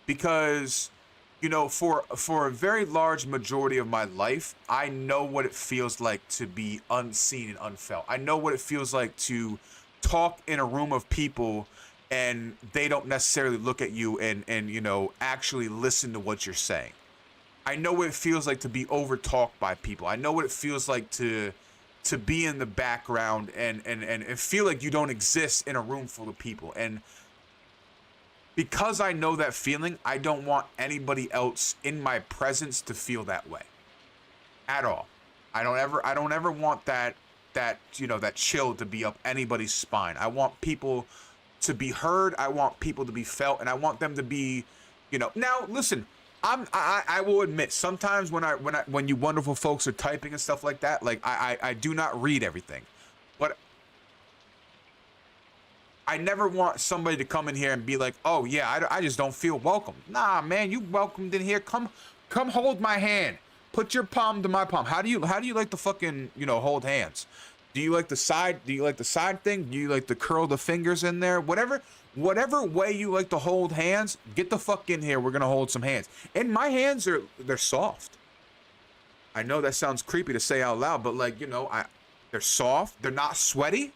because you know, for a very large majority of my life, I know what it feels like to be unseen and unfelt. I know what it feels like to talk in a room of people and they don't necessarily look at you and you know, actually listen to what you're saying. I know what it feels like to be over talked by people. I know what it feels like to be in the background and feel like you don't exist in a room full of people. And because I know that feeling, I don't want anybody else in my presence to feel that way at all. I don't ever want that you know, that chill to be up anybody's spine. I want people to be heard. I want people to be felt, and I want them to be, you know. Now, listen, I will admit, sometimes when you wonderful folks are typing and stuff like that, like I do not read everything, but I never want somebody to come in here and be like, oh yeah, I just don't feel welcome. Nah, man, you welcomed in here. Come hold my hand. Put your palm to my palm. How do you like to fucking, you know, hold hands? Do you like the side? Do you like the side thing? Do you like to curl the fingers in there? Whatever way you like to hold hands, get the fuck in here. We're gonna hold some hands. And my hands they're soft. I know that sounds creepy to say out loud, but like, you know, they're soft. They're not sweaty.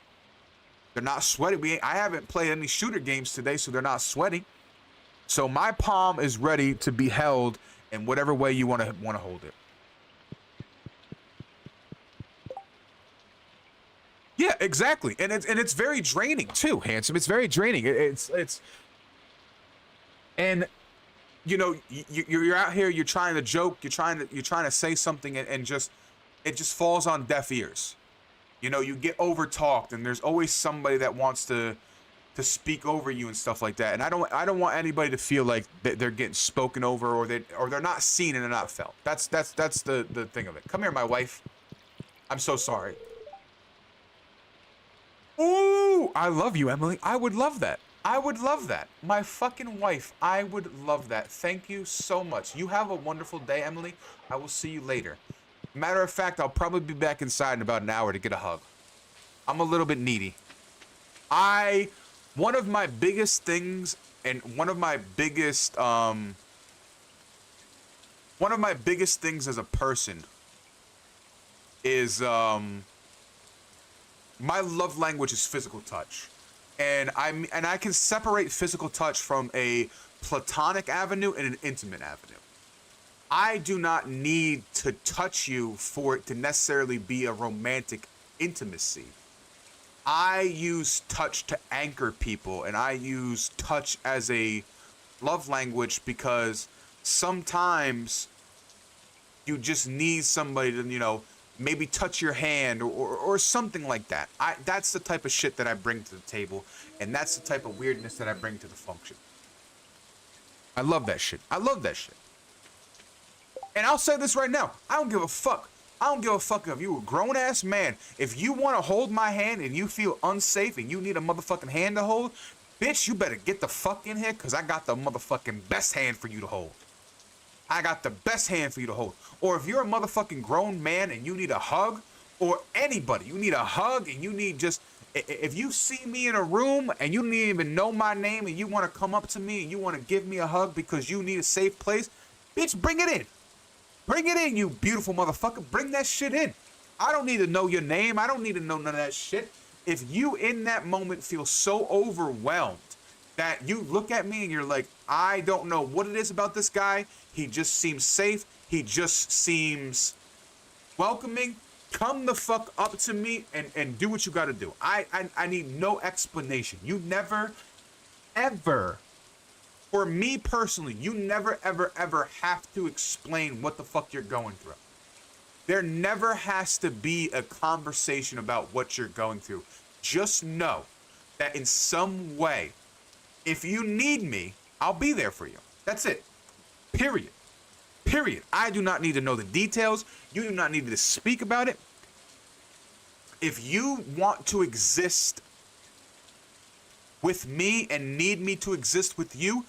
They're not sweaty. I haven't played any shooter games today, so they're not sweaty. So my palm is ready to be held in whatever way you want to hold it. Yeah, exactly. And it's very draining too, handsome. It's very draining. It's and you know, you're out here, you're trying to joke, you're trying to say something, and just it just falls on deaf ears. You know, you get over talked, and there's always somebody that wants to speak over you and stuff like that. And I don't want anybody to feel like they're getting spoken over, or they're not seen and they're not felt. That's the thing of it. Come here, my wife. I'm so sorry. Ooh, I love you, Emily. I would love that. I would love that. My fucking wife. I would love that. Thank you so much. You have a wonderful day, Emily. I will see you later. Matter of fact, I'll probably be back inside in about an hour to get a hug. I'm a little bit needy. One of my biggest things, and one of my biggest things as a person is my love language is physical touch. And I can separate physical touch from a platonic avenue and an intimate avenue. I do not need to touch you for it to necessarily be a romantic intimacy. I use touch to anchor people, and I use touch as a love language because sometimes you just need somebody to, you know, maybe touch your hand or something like that. That's the type of shit that I bring to the table, and that's the type of weirdness that I bring to the function. I love that shit. I love that shit. And I'll say this right now. I don't give a fuck. I don't give a fuck if you a grown-ass man. If you want to hold my hand and you feel unsafe and you need a motherfucking hand to hold, bitch, you better get the fuck in here, because I got the motherfucking best hand for you to hold. I got the best hand for you to hold. Or if you're a motherfucking grown man and you need a hug, or anybody, you need a hug and you need just, if you see me in a room and you didn't even know my name and you want to come up to me and you want to give me a hug because you need a safe place, bitch, bring it in. Bring it in, you beautiful motherfucker. Bring that shit in. I don't need to know your name. I don't need to know none of that shit. If you in that moment feel so overwhelmed that you look at me and you're like, I don't know what it is about this guy. He just seems safe. He just seems welcoming. Come the fuck up to me and do what you gotta do. I need no explanation. You never, ever, for me personally, you never, ever, ever have to explain what the fuck you're going through. There never has to be a conversation about what you're going through. Just know that in some way, if you need me, I'll be there for you. That's it. Period. Period. I do not need to know the details. You do not need to speak about it. If you want to exist with me and need me to exist with you,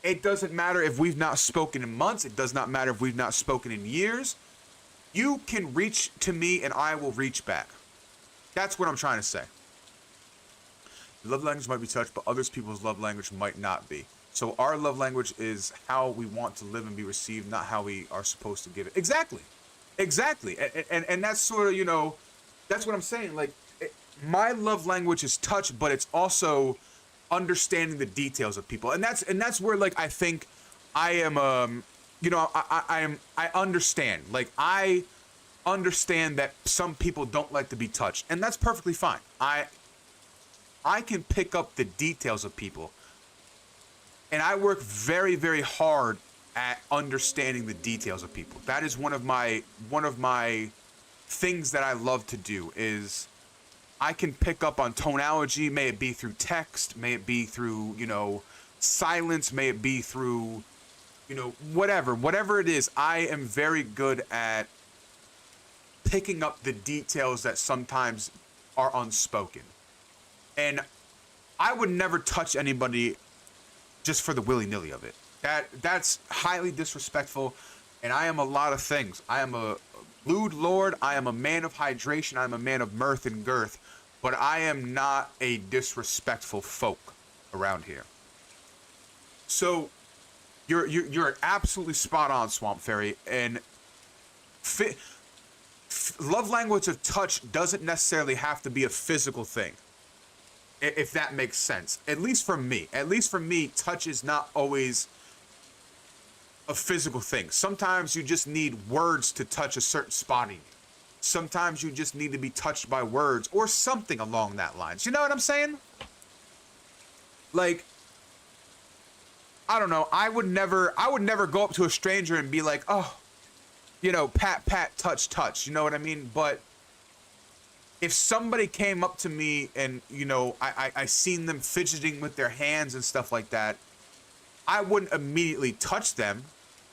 it doesn't matter if we've not spoken in months. It does not matter if we've not spoken in years. You can reach to me and I will reach back. That's what I'm trying to say. Love language might be touch, but other people's love language might not be. So our love language is how we want to live and be received, not how we are supposed to give it. Exactly. Exactly. And that's sort of, you know, that's what I'm saying. Like, my love language is touch, but it's also understanding the details of people. And that's where, like, I think I am, you know, I understand. Like, I understand that some people don't like to be touched, and that's perfectly fine. I can pick up the details of people, and I work very, very hard at understanding the details of people. That is one of my things that I love to do. Is I can pick up on tonality, may it be through text, may it be through, you know, silence, may it be through, you know, whatever it is. I am very good at picking up the details that sometimes are unspoken. And I would never touch anybody just for the willy-nilly of it. That's highly disrespectful, and I am a lot of things. I am a lewd lord, I am a man of hydration, I am a man of mirth and girth, but I am not a disrespectful folk around here. So you're absolutely spot on, Swamp Fairy, and love language of touch doesn't necessarily have to be a physical thing, if that makes sense. At least for me, touch is not always a physical thing. Sometimes you just need words to touch a certain spot in you. Sometimes you just need to be touched by words or something along that lines. You know what I'm saying? Like, I don't know. I would never go up to a stranger and be like, oh, you know, pat, pat, touch, touch. You know what I mean? But if somebody came up to me and, you know, I seen them fidgeting with their hands and stuff like that, I wouldn't immediately touch them,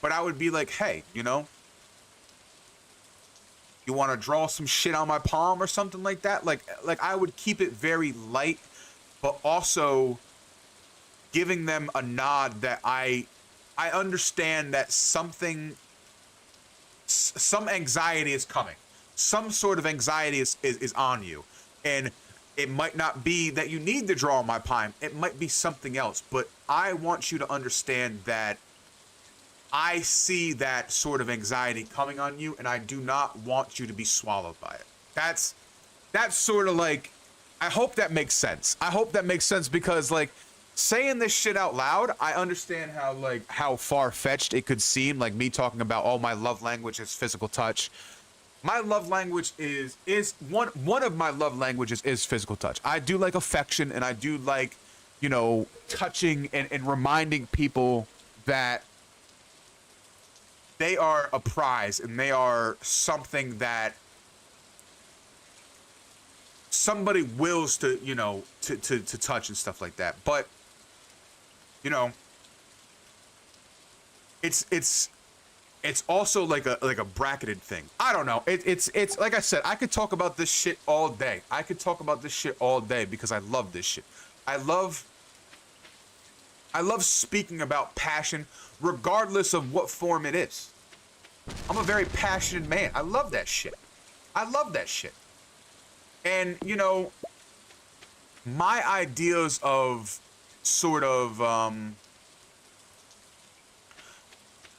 but I would be like, hey, you know, you want to draw some shit on my palm or something like that? Like I would keep it very light, but also giving them a nod that I understand that some anxiety is coming. Some sort of anxiety is on you. And it might not be that you need to draw on my palm. It might be something else. But I want you to understand that I see that sort of anxiety coming on you, and I do not want you to be swallowed by it. That's sort of like, I hope that makes sense. I hope that makes sense, because, like, saying this shit out loud, I understand how far-fetched it could seem, like me talking about, oh, my love language is physical touch. My love language is one of my love languages is physical touch. I do like affection, and I do like, you know, touching and reminding people that they are a prize and they are something that somebody wills to, you know, to touch and stuff like that. But, you know, it's also like a bracketed thing. I don't know. It's like I said, I could talk about this shit all day. I could talk about this shit all day because I love this shit. I love speaking about passion, regardless of what form it is. I'm a very passionate man. I love that shit. I love that shit. And, you know, my ideas of sort of,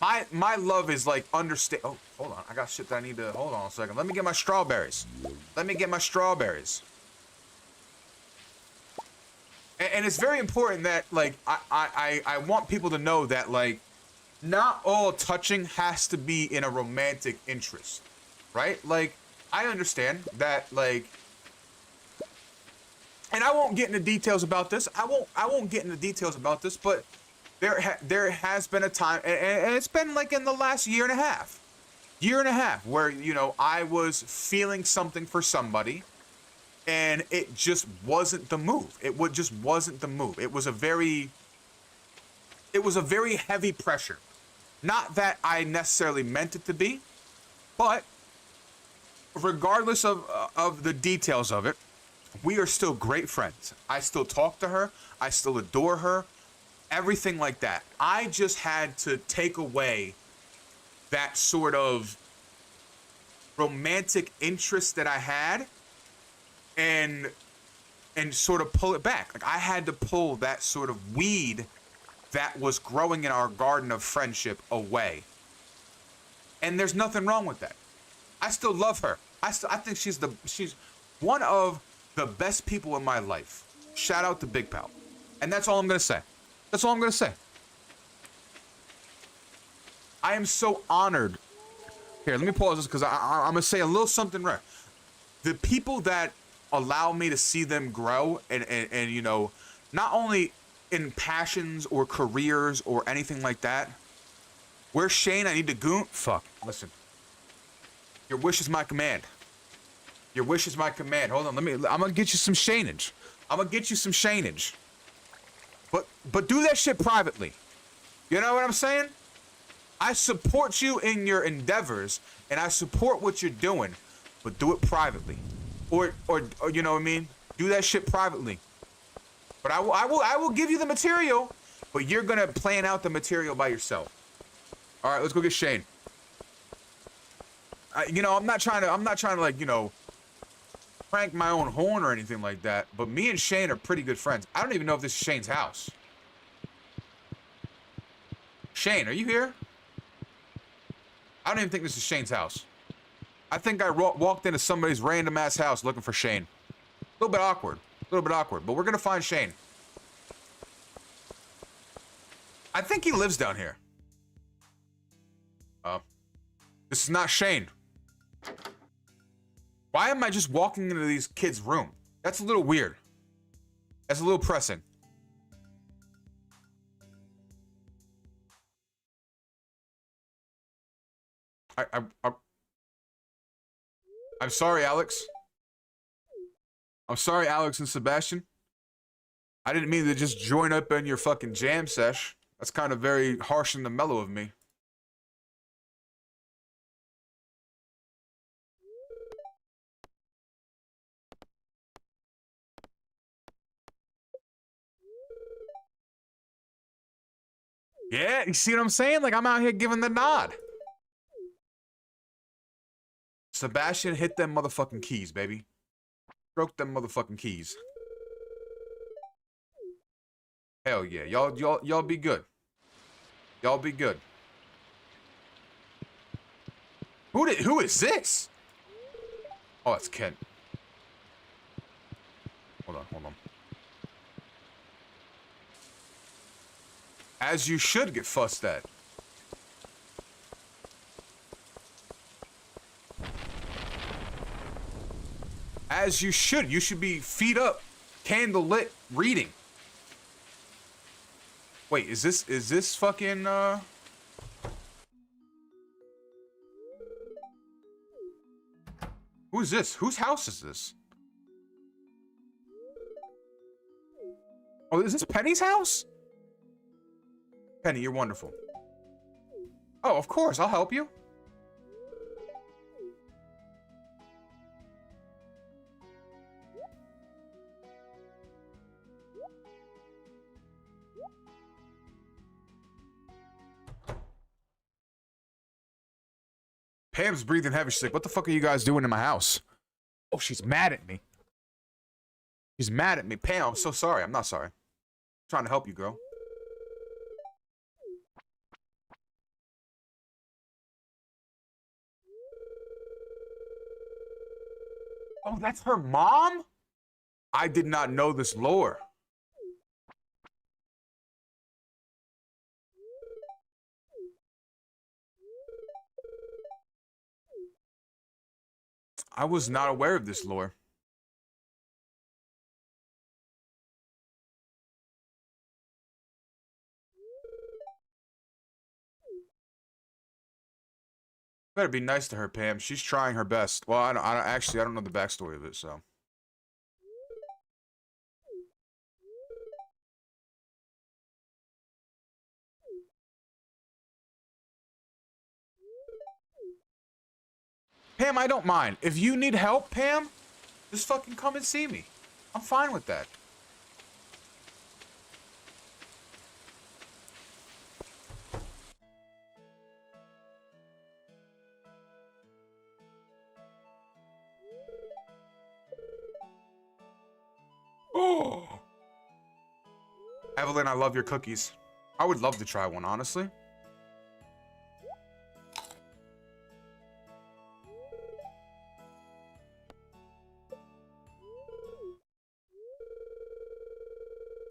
my love is like understand. Oh, hold on. I got shit that I need to, hold on a second. Let me get my strawberries. Let me get my strawberries. And it's very important that, like, I want people to know that, like, not all touching has to be in a romantic interest, right? Like, I understand that, like, and I won't get into details about this. I won't get into details about this, but there has been a time, and it's been like in the last year and a half, where, you know, I was feeling something for somebody, and it just wasn't the move. Just wasn't the move. It was a very it was a very heavy pressure. Not that I necessarily meant it to be, but regardless of the details of it, we are still great friends. I still talk to her. I still adore her. Everything like that. I just had to take away that sort of romantic interest that I had and sort of pull it back. Like I had to pull that sort of weed that was growing in our garden of friendship away. And there's nothing wrong with that. I still love her. I think she's one of the best people in my life. Shout out to Big Pal. And that's all I'm gonna say. That's all I'm gonna say. I am so honored. Here, let me pause this because I'm gonna say a little something right. The people that allow me to see them grow and you know, not only in passions or careers or anything like that. Where's Shane? I need to goon. Fuck. Listen. Your wish is my command. Your wish is my command. Hold on. I'm gonna get you some Shaneage. I'm gonna get you some Shaneage. But do that shit privately. You know what I'm saying? I support you in your endeavors and I support what you're doing, but do it privately. Or you know what I mean? Do that shit privately. But I will give you the material, but you're gonna plan out the material by yourself. All right, let's go get Shane. You know, I'm not trying to like, you know, crank my own horn or anything like that, but me and Shane are pretty good friends. I don't even know if this is Shane's house. Shane, are you here? I don't even think this is Shane's house. I think I walked into somebody's random ass house looking for Shane. A little bit awkward. A little bit awkward, but we're gonna find Shane. I think he lives down here. This is not Shane. Why am I just walking into these kids' room? That's a little weird. That's a little pressing. I'm sorry, Alex. I'm sorry, Alex and Sebastian. I didn't mean to just join up in your fucking jam sesh. That's kind of very harsh and mellow of me. Yeah, you see what I'm saying? Like, I'm out here giving the nod. Sebastian, hit them motherfucking keys, baby. Stroke them motherfucking keys. Hell yeah. Y'all be good. Y'all be good. Who is this? Oh, it's Kent. Hold on. As you should get fussed at. As you should. You should be feet up, candle lit, reading. Wait, is this fucking, Who is this? Whose house is this? Oh, is this Penny's house? Penny, you're wonderful. Oh, of course, I'll help you. Pam's breathing heavy. She's like, what the fuck are you guys doing in my house? Oh, she's mad at me. She's mad at me. Pam, I'm so sorry. I'm not sorry. I'm trying to help you, girl. Oh, that's her mom? I did not know this lore. I was not aware of this lore. Better be nice to her, Pam. She's trying her best. Well, I don't know the backstory of it, so. Pam, I don't mind. If you need help, Pam, just fucking come and see me. I'm fine with that. Oh. Evelyn, I love your cookies. I would love to try one, honestly.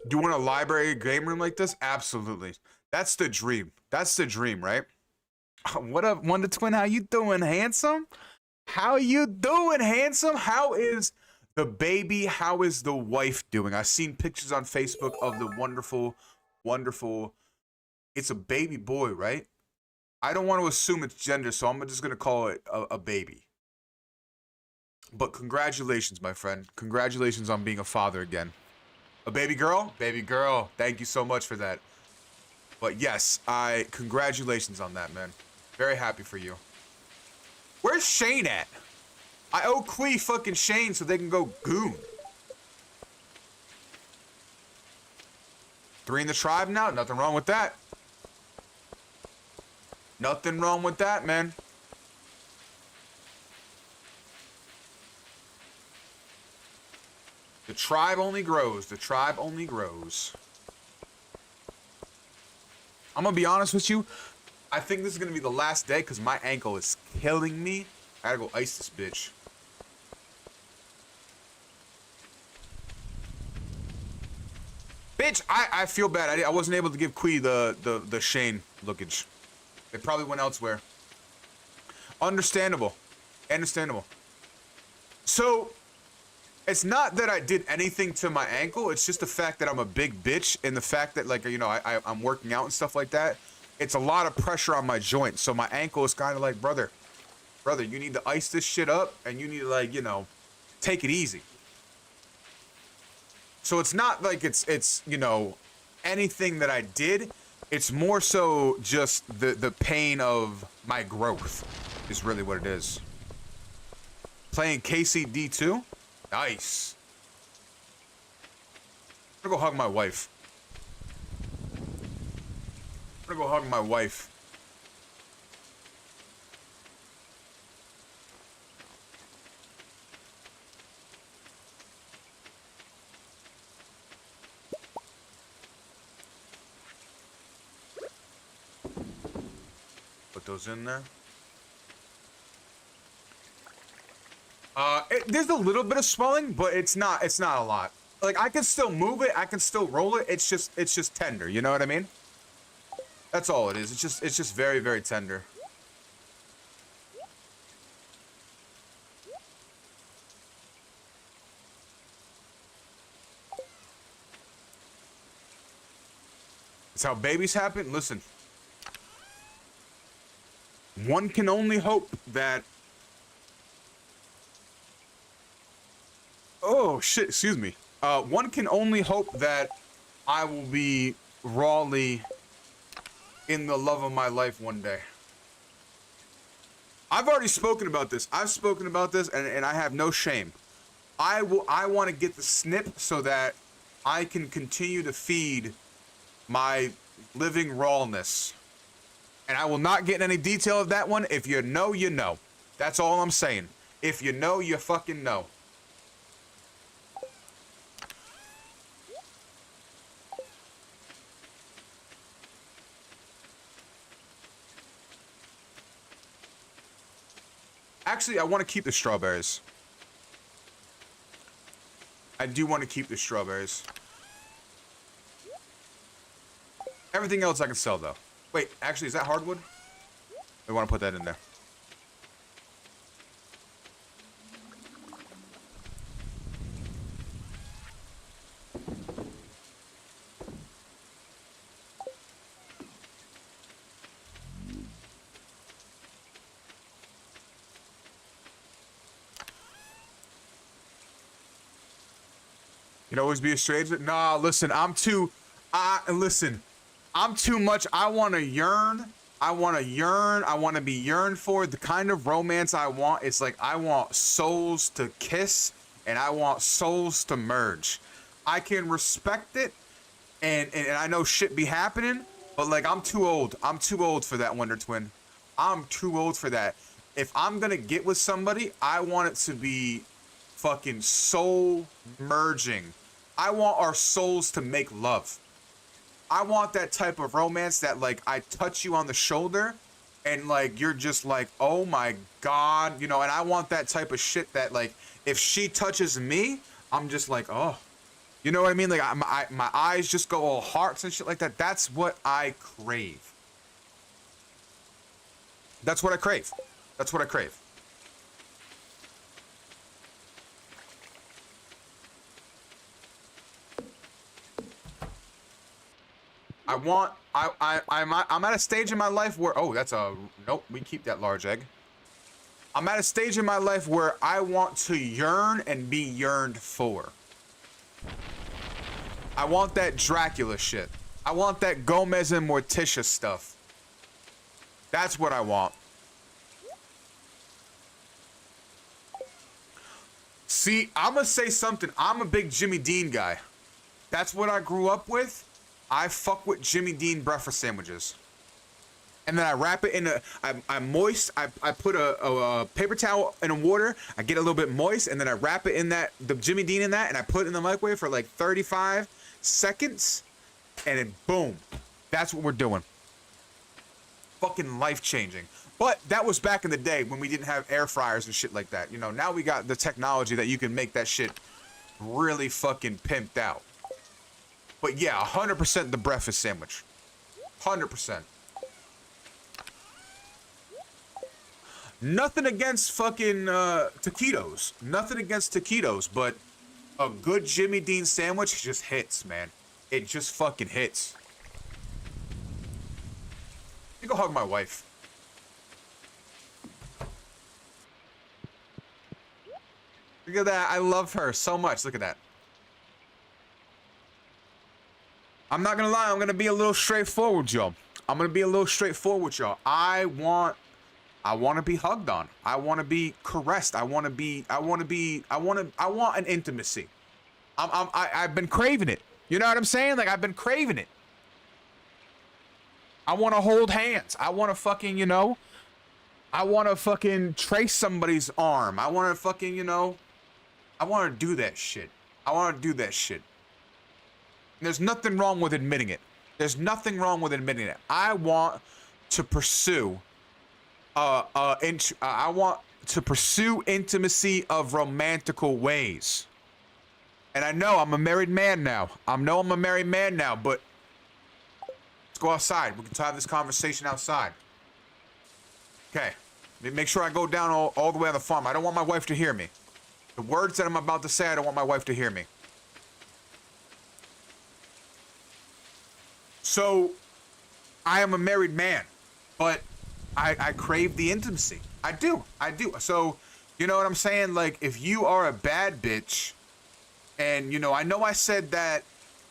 Do you want a library game room like this? Absolutely. That's the dream. That's the dream, right? What up, Wonder Twin? How you doing, handsome? How you doing, handsome? How is the baby? How is the wife doing? I've seen pictures on Facebook of the wonderful, wonderful... It's a baby boy, right? I don't want to assume its gender, so I'm just going to call it a baby. But congratulations, my friend. Congratulations on being a father again. A baby girl? Baby girl. Thank you so much for that. But yes, congratulations on that, man. Very happy for you. Where's Shane at? I owe Quee fucking Shane so they can go goon. 3 in the tribe now? Nothing wrong with that. Nothing wrong with that, man. The tribe only grows. The tribe only grows. I'm gonna be honest with you. I think this is gonna be the last day because my ankle is killing me. I gotta go ice this bitch. Bitch, I feel bad. I wasn't able to give Quee the Shane lookage. They probably went elsewhere. Understandable. Understandable. So, it's not that I did anything to my ankle. It's just the fact that I'm a big bitch and the fact that, like, you know, I'm working out and stuff like that. It's a lot of pressure on my joint. So my ankle is kind of like, brother, you need to ice this shit up and you need to, like, you know, take it easy. So it's not like it's you know, anything that I did. It's more so just the pain of my growth is really what it is. Playing KCD2? Nice. I'm gonna go hug my wife. I'm gonna go hug my wife. Put those in there. There's a little bit of swelling, but it's not a lot. Like, I can still move it, I can still roll it. It's just tender, you know what I mean? That's all it is. It's just very, very tender. It's how babies happen. Listen. One can only hope that... Oh, shit, excuse me. One can only hope that I will be rawly in the love of my life one day. I've already spoken about this. I've spoken about this, and I have no shame. I want to get the snip so that I can continue to feed my living rawness. And I will not get in any detail of that one. If you know, you know. That's all I'm saying. If you know, you fucking know. Actually, I want to keep the strawberries. I do want to keep the strawberries. Everything else I can sell, though. Wait, actually, is that hardwood? We want to put that in there. You'd always be a stranger? Nah, listen, I'm too much. I want to yearn I want to yearn. I want to be yearned for. The kind of romance I want is like, I want souls to kiss and I want souls to merge. I can respect it, and I know shit be happening, but like, I'm too old. I'm too old for that, Wonder Twin. I'm too old for that. If I'm gonna get with somebody, I want it to be fucking soul merging. I want our souls to make love. I want that type of romance that, like, I touch you on the shoulder and like you're just like, oh my god, you know. And I want that type of shit that, like, if she touches me, I'm just like, oh, you know what I mean? Like, my eyes just go all hearts and shit like that. That's what I crave. That's what I crave. That's what I crave. I'm at a stage in my life where, oh, that's a, nope, we keep that large egg. I'm at a stage in my life where I want to yearn and be yearned for. I want that Dracula shit. I want that Gomez and Morticia stuff. That's what I want. See, I'm gonna say something. I'm a big Jimmy Dean guy. That's what I grew up with. I fuck with Jimmy Dean breakfast sandwiches. And then I wrap it in a, I'm moist. I put a paper towel in a water. I get a little bit moist, and then I wrap it in that, the Jimmy Dean in that, and I put it in the microwave for like 35 seconds, and then boom. That's what we're doing. Fucking life-changing. But that was back in the day when we didn't have air fryers and shit like that. You know, now we got the technology that you can make that shit really fucking pimped out. But yeah, 100% the breakfast sandwich. 100%. Nothing against fucking taquitos. Nothing against taquitos, but a good Jimmy Dean sandwich just hits, man. It just fucking hits. You go hug my wife. Look at that. I love her so much. Look at that. I'm not gonna lie, I'm gonna be a little straightforward, y'all. I'm gonna be a little straightforward with y'all. I want to be hugged on. I want to be caressed. I want an intimacy. I've been craving it. You know what I'm saying? Like, I've been craving it. I want to hold hands. I want to fucking, you know, I want to fucking trace somebody's arm. I want to fucking, you know, I want to do that shit. I want to do that shit. There's nothing wrong with admitting it. There's nothing wrong with admitting it. I want to pursue I want to pursue intimacy of romantical ways. And I know I'm a married man now. I'm a married man now, but let's go outside. We can have this conversation outside. Okay. Make sure I go down all the way on the farm. I don't want my wife to hear me. The words that I'm about to say, I don't want my wife to hear me. So, I am a married man, but I crave the intimacy. I do. So, you know what I'm saying? Like, if you are a bad bitch, and, you know I said that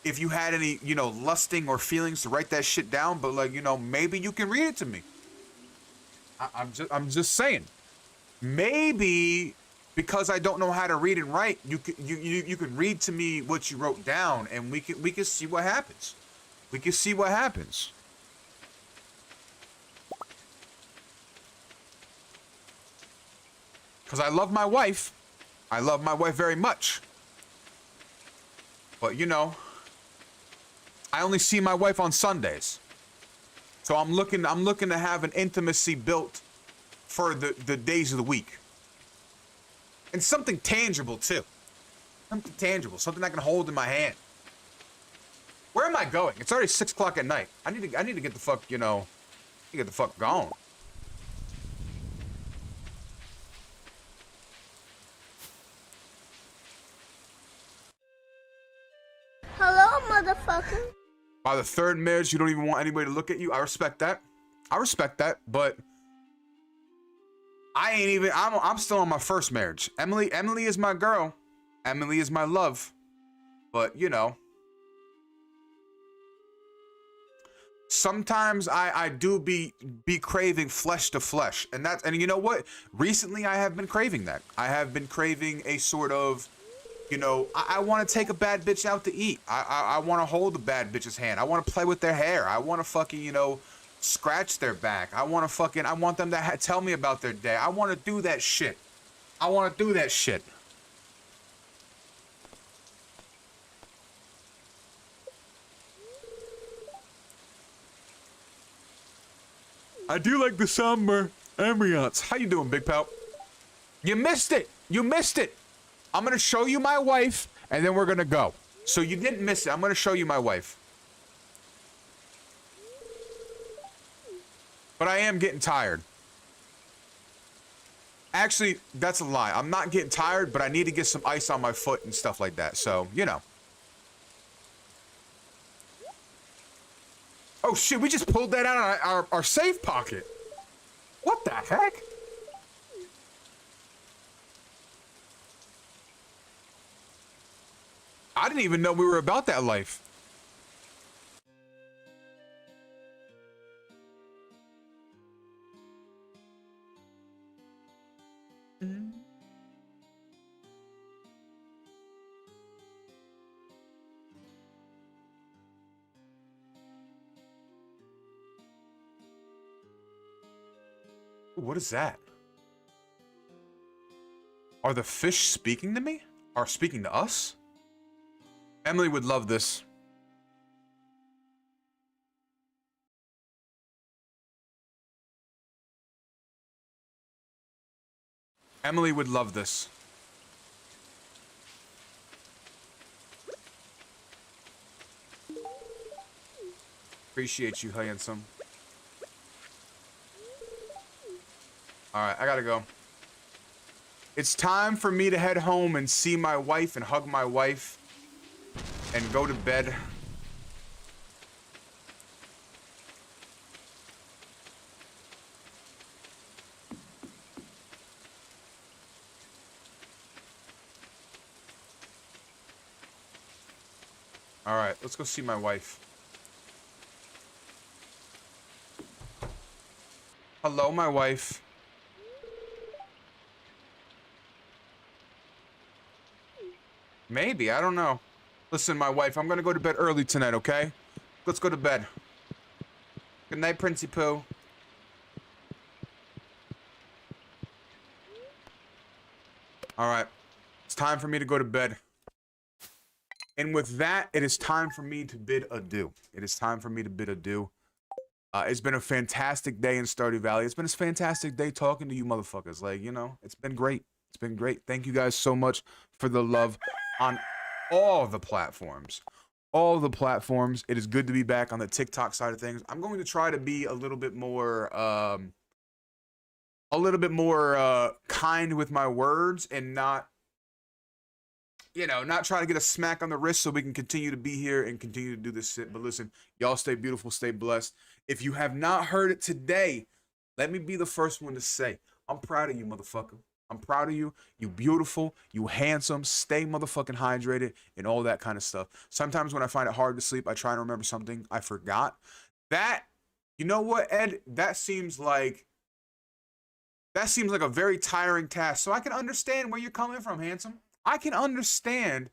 if you had any, you know, lusting or feelings to write that shit down, but, like, you know, maybe you can read it to me. I'm just saying. Maybe because I don't know how to read and write, you can read to me what you wrote down, and we can see what happens. We can see what happens. Because I love my wife. I love my wife very much. But, you know, I only see my wife on Sundays. So I'm looking to have an intimacy built for the days of the week. And something tangible, too. Something tangible. Something I can hold in my hand. Where am I going? It's already 6 o'clock at night. I need to get the fuck, you know, get the fuck gone. Hello, motherfucker. By the third marriage, you don't even want anybody to look at you. I respect that. But I ain't even. I'm still on my first marriage. Emily is my girl. Emily is my love. But, you know, sometimes I do be craving flesh to flesh, and you know what? Recently, I have been craving that. I have been craving a sort of, you know, I want to take a bad bitch out to eat. I want to hold a bad bitch's hand. I want to play with their hair. I want to fucking, you know, scratch their back. I want them to tell me about their day. I want to do that shit. I want to do that shit. I do like the summer ambiance. How you doing, big pal? You missed it. You missed it. I'm going to show you my wife, and then we're going to go. So you didn't miss it. I'm going to show you my wife. But I am getting tired. Actually, that's a lie. I'm not getting tired, but I need to get some ice on my foot and stuff like that. So, you know. Oh, shit. We just pulled that out of our safe pocket. What the heck? I didn't even know we were about that life. What is that? Are the fish speaking to me? Are speaking to us? Emily would love this. Emily would love this. Appreciate you, handsome. Alright, I gotta go. It's time for me to head home and see my wife and hug my wife and go to bed. Alright, let's go see my wife. Hello, my wife. Maybe, I don't know. Listen, my wife, I'm gonna go to bed early tonight, okay? Let's go to bed. Good night, Princey Pooh. Alright. It's time for me to go to bed. And with that, it is time for me to bid adieu. It is time for me to bid adieu. It's been a fantastic day in Stardew Valley. It's been a fantastic day talking to you motherfuckers. Like, you know, it's been great. It's been great. Thank you guys so much for the love on all the platforms. All the platforms. It is good to be back on the TikTok side of things. I'm going to try to be a little bit more kind with my words and not, you know, not try to get a smack on the wrist so we can continue to be here and continue to do this shit. But listen, y'all stay beautiful, stay blessed. If you have not heard it today, let me be the first one to say, I'm proud of you, motherfucker. I'm proud of you. You beautiful, you handsome, stay motherfucking hydrated and all that kind of stuff. Sometimes when I find it hard to sleep, I try and remember something I forgot. That, you know what, Ed? That seems like a very tiring task. So I can understand where you're coming from, handsome. I can understand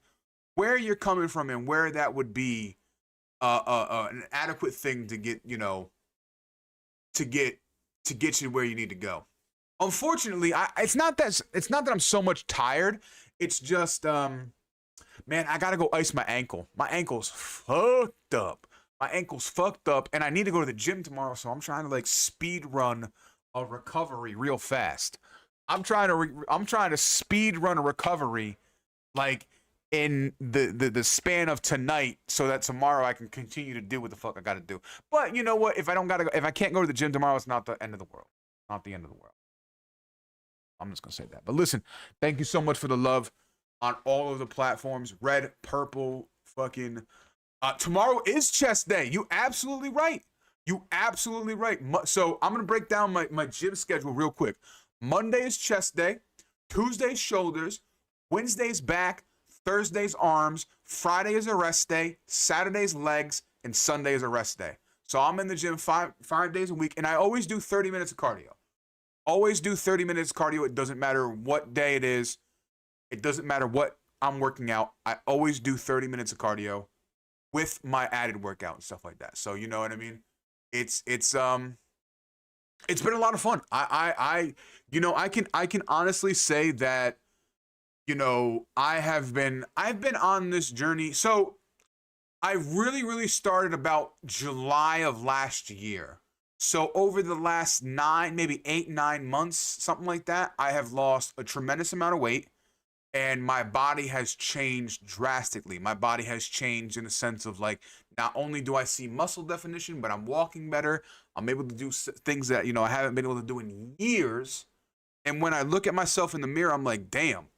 where you're coming from and where that would be an adequate thing to get, you know, to get you where you need to go. Unfortunately, it's not that I'm so much tired. It's just, man, I gotta go ice my ankle. My ankle's fucked up. My ankle's fucked up, and I need to go to the gym tomorrow. So I'm trying to like speed run a recovery real fast. I'm trying to speed run a recovery, like in the span of tonight, so that tomorrow I can continue to do what the fuck I gotta do. But you know what? If I can't go to the gym tomorrow, it's not the end of the world. Not the end of the world. I'm just gonna say that. But listen, thank you so much for the love on all of the platforms. Red, purple, fucking. Tomorrow is chest day. You absolutely right. You absolutely right. So I'm gonna break down my gym schedule real quick. Monday is chest day. Tuesday's shoulders. Wednesday's back. Thursday's arms. Friday is a rest day. Saturday's legs. And Sunday is a rest day. So I'm in the gym five days a week, and I always do 30 minutes of cardio. Always do 30 minutes of cardio. It doesn't matter what day it is. It doesn't matter what I'm working out. I always do 30 minutes of cardio with my added workout and stuff like that. So you know what I mean? It's been a lot of fun. I can honestly say that, I've been on this journey. So I really started about July of last year. So over the last 8-9 months, something like that, I have lost a tremendous amount of weight, and my body has changed drastically. My body has changed in the sense of, like, not only do I see muscle definition, but I'm walking better. I'm able to do things that, I haven't been able to do in years. And when I look at myself in the mirror, I'm like, damn,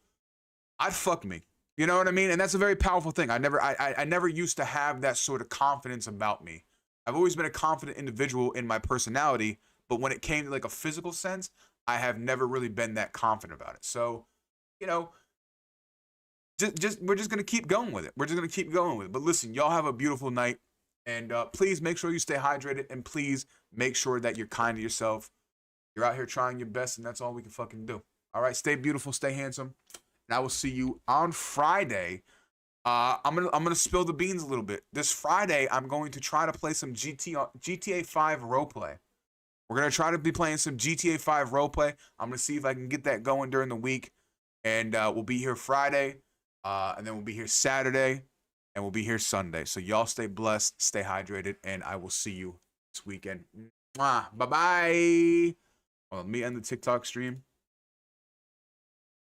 I'd fuck me. You know what I mean? And that's a very powerful thing. I never used to have that sort of confidence about me. I've always been a confident individual in my personality, but when it came to like a physical sense, I have never really been that confident about it. So, we're just gonna keep going with it. We're just gonna keep going with it. But listen, y'all have a beautiful night, and please make sure you stay hydrated, and please make sure that you're kind to yourself. You're out here trying your best, and that's all we can fucking do. All right, stay beautiful, stay handsome, and I will see you on Friday. I'm gonna spill the beans a little bit. This Friday, I'm going to try to play some GTA 5 roleplay. We're gonna try to be playing some GTA 5 roleplay. I'm gonna see if I can get that going during the week, and we'll be here Friday, and then we'll be here Saturday, and we'll be here Sunday. So y'all stay blessed, stay hydrated, and I will see you this weekend. Bye bye. Well, let me end the TikTok stream.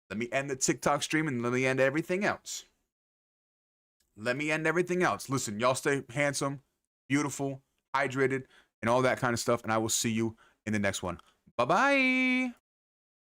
Let me end the TikTok stream, and let me end everything else. Listen, y'all stay handsome, beautiful, hydrated, and all that kind of stuff. And I will see you in the next one. Bye-bye.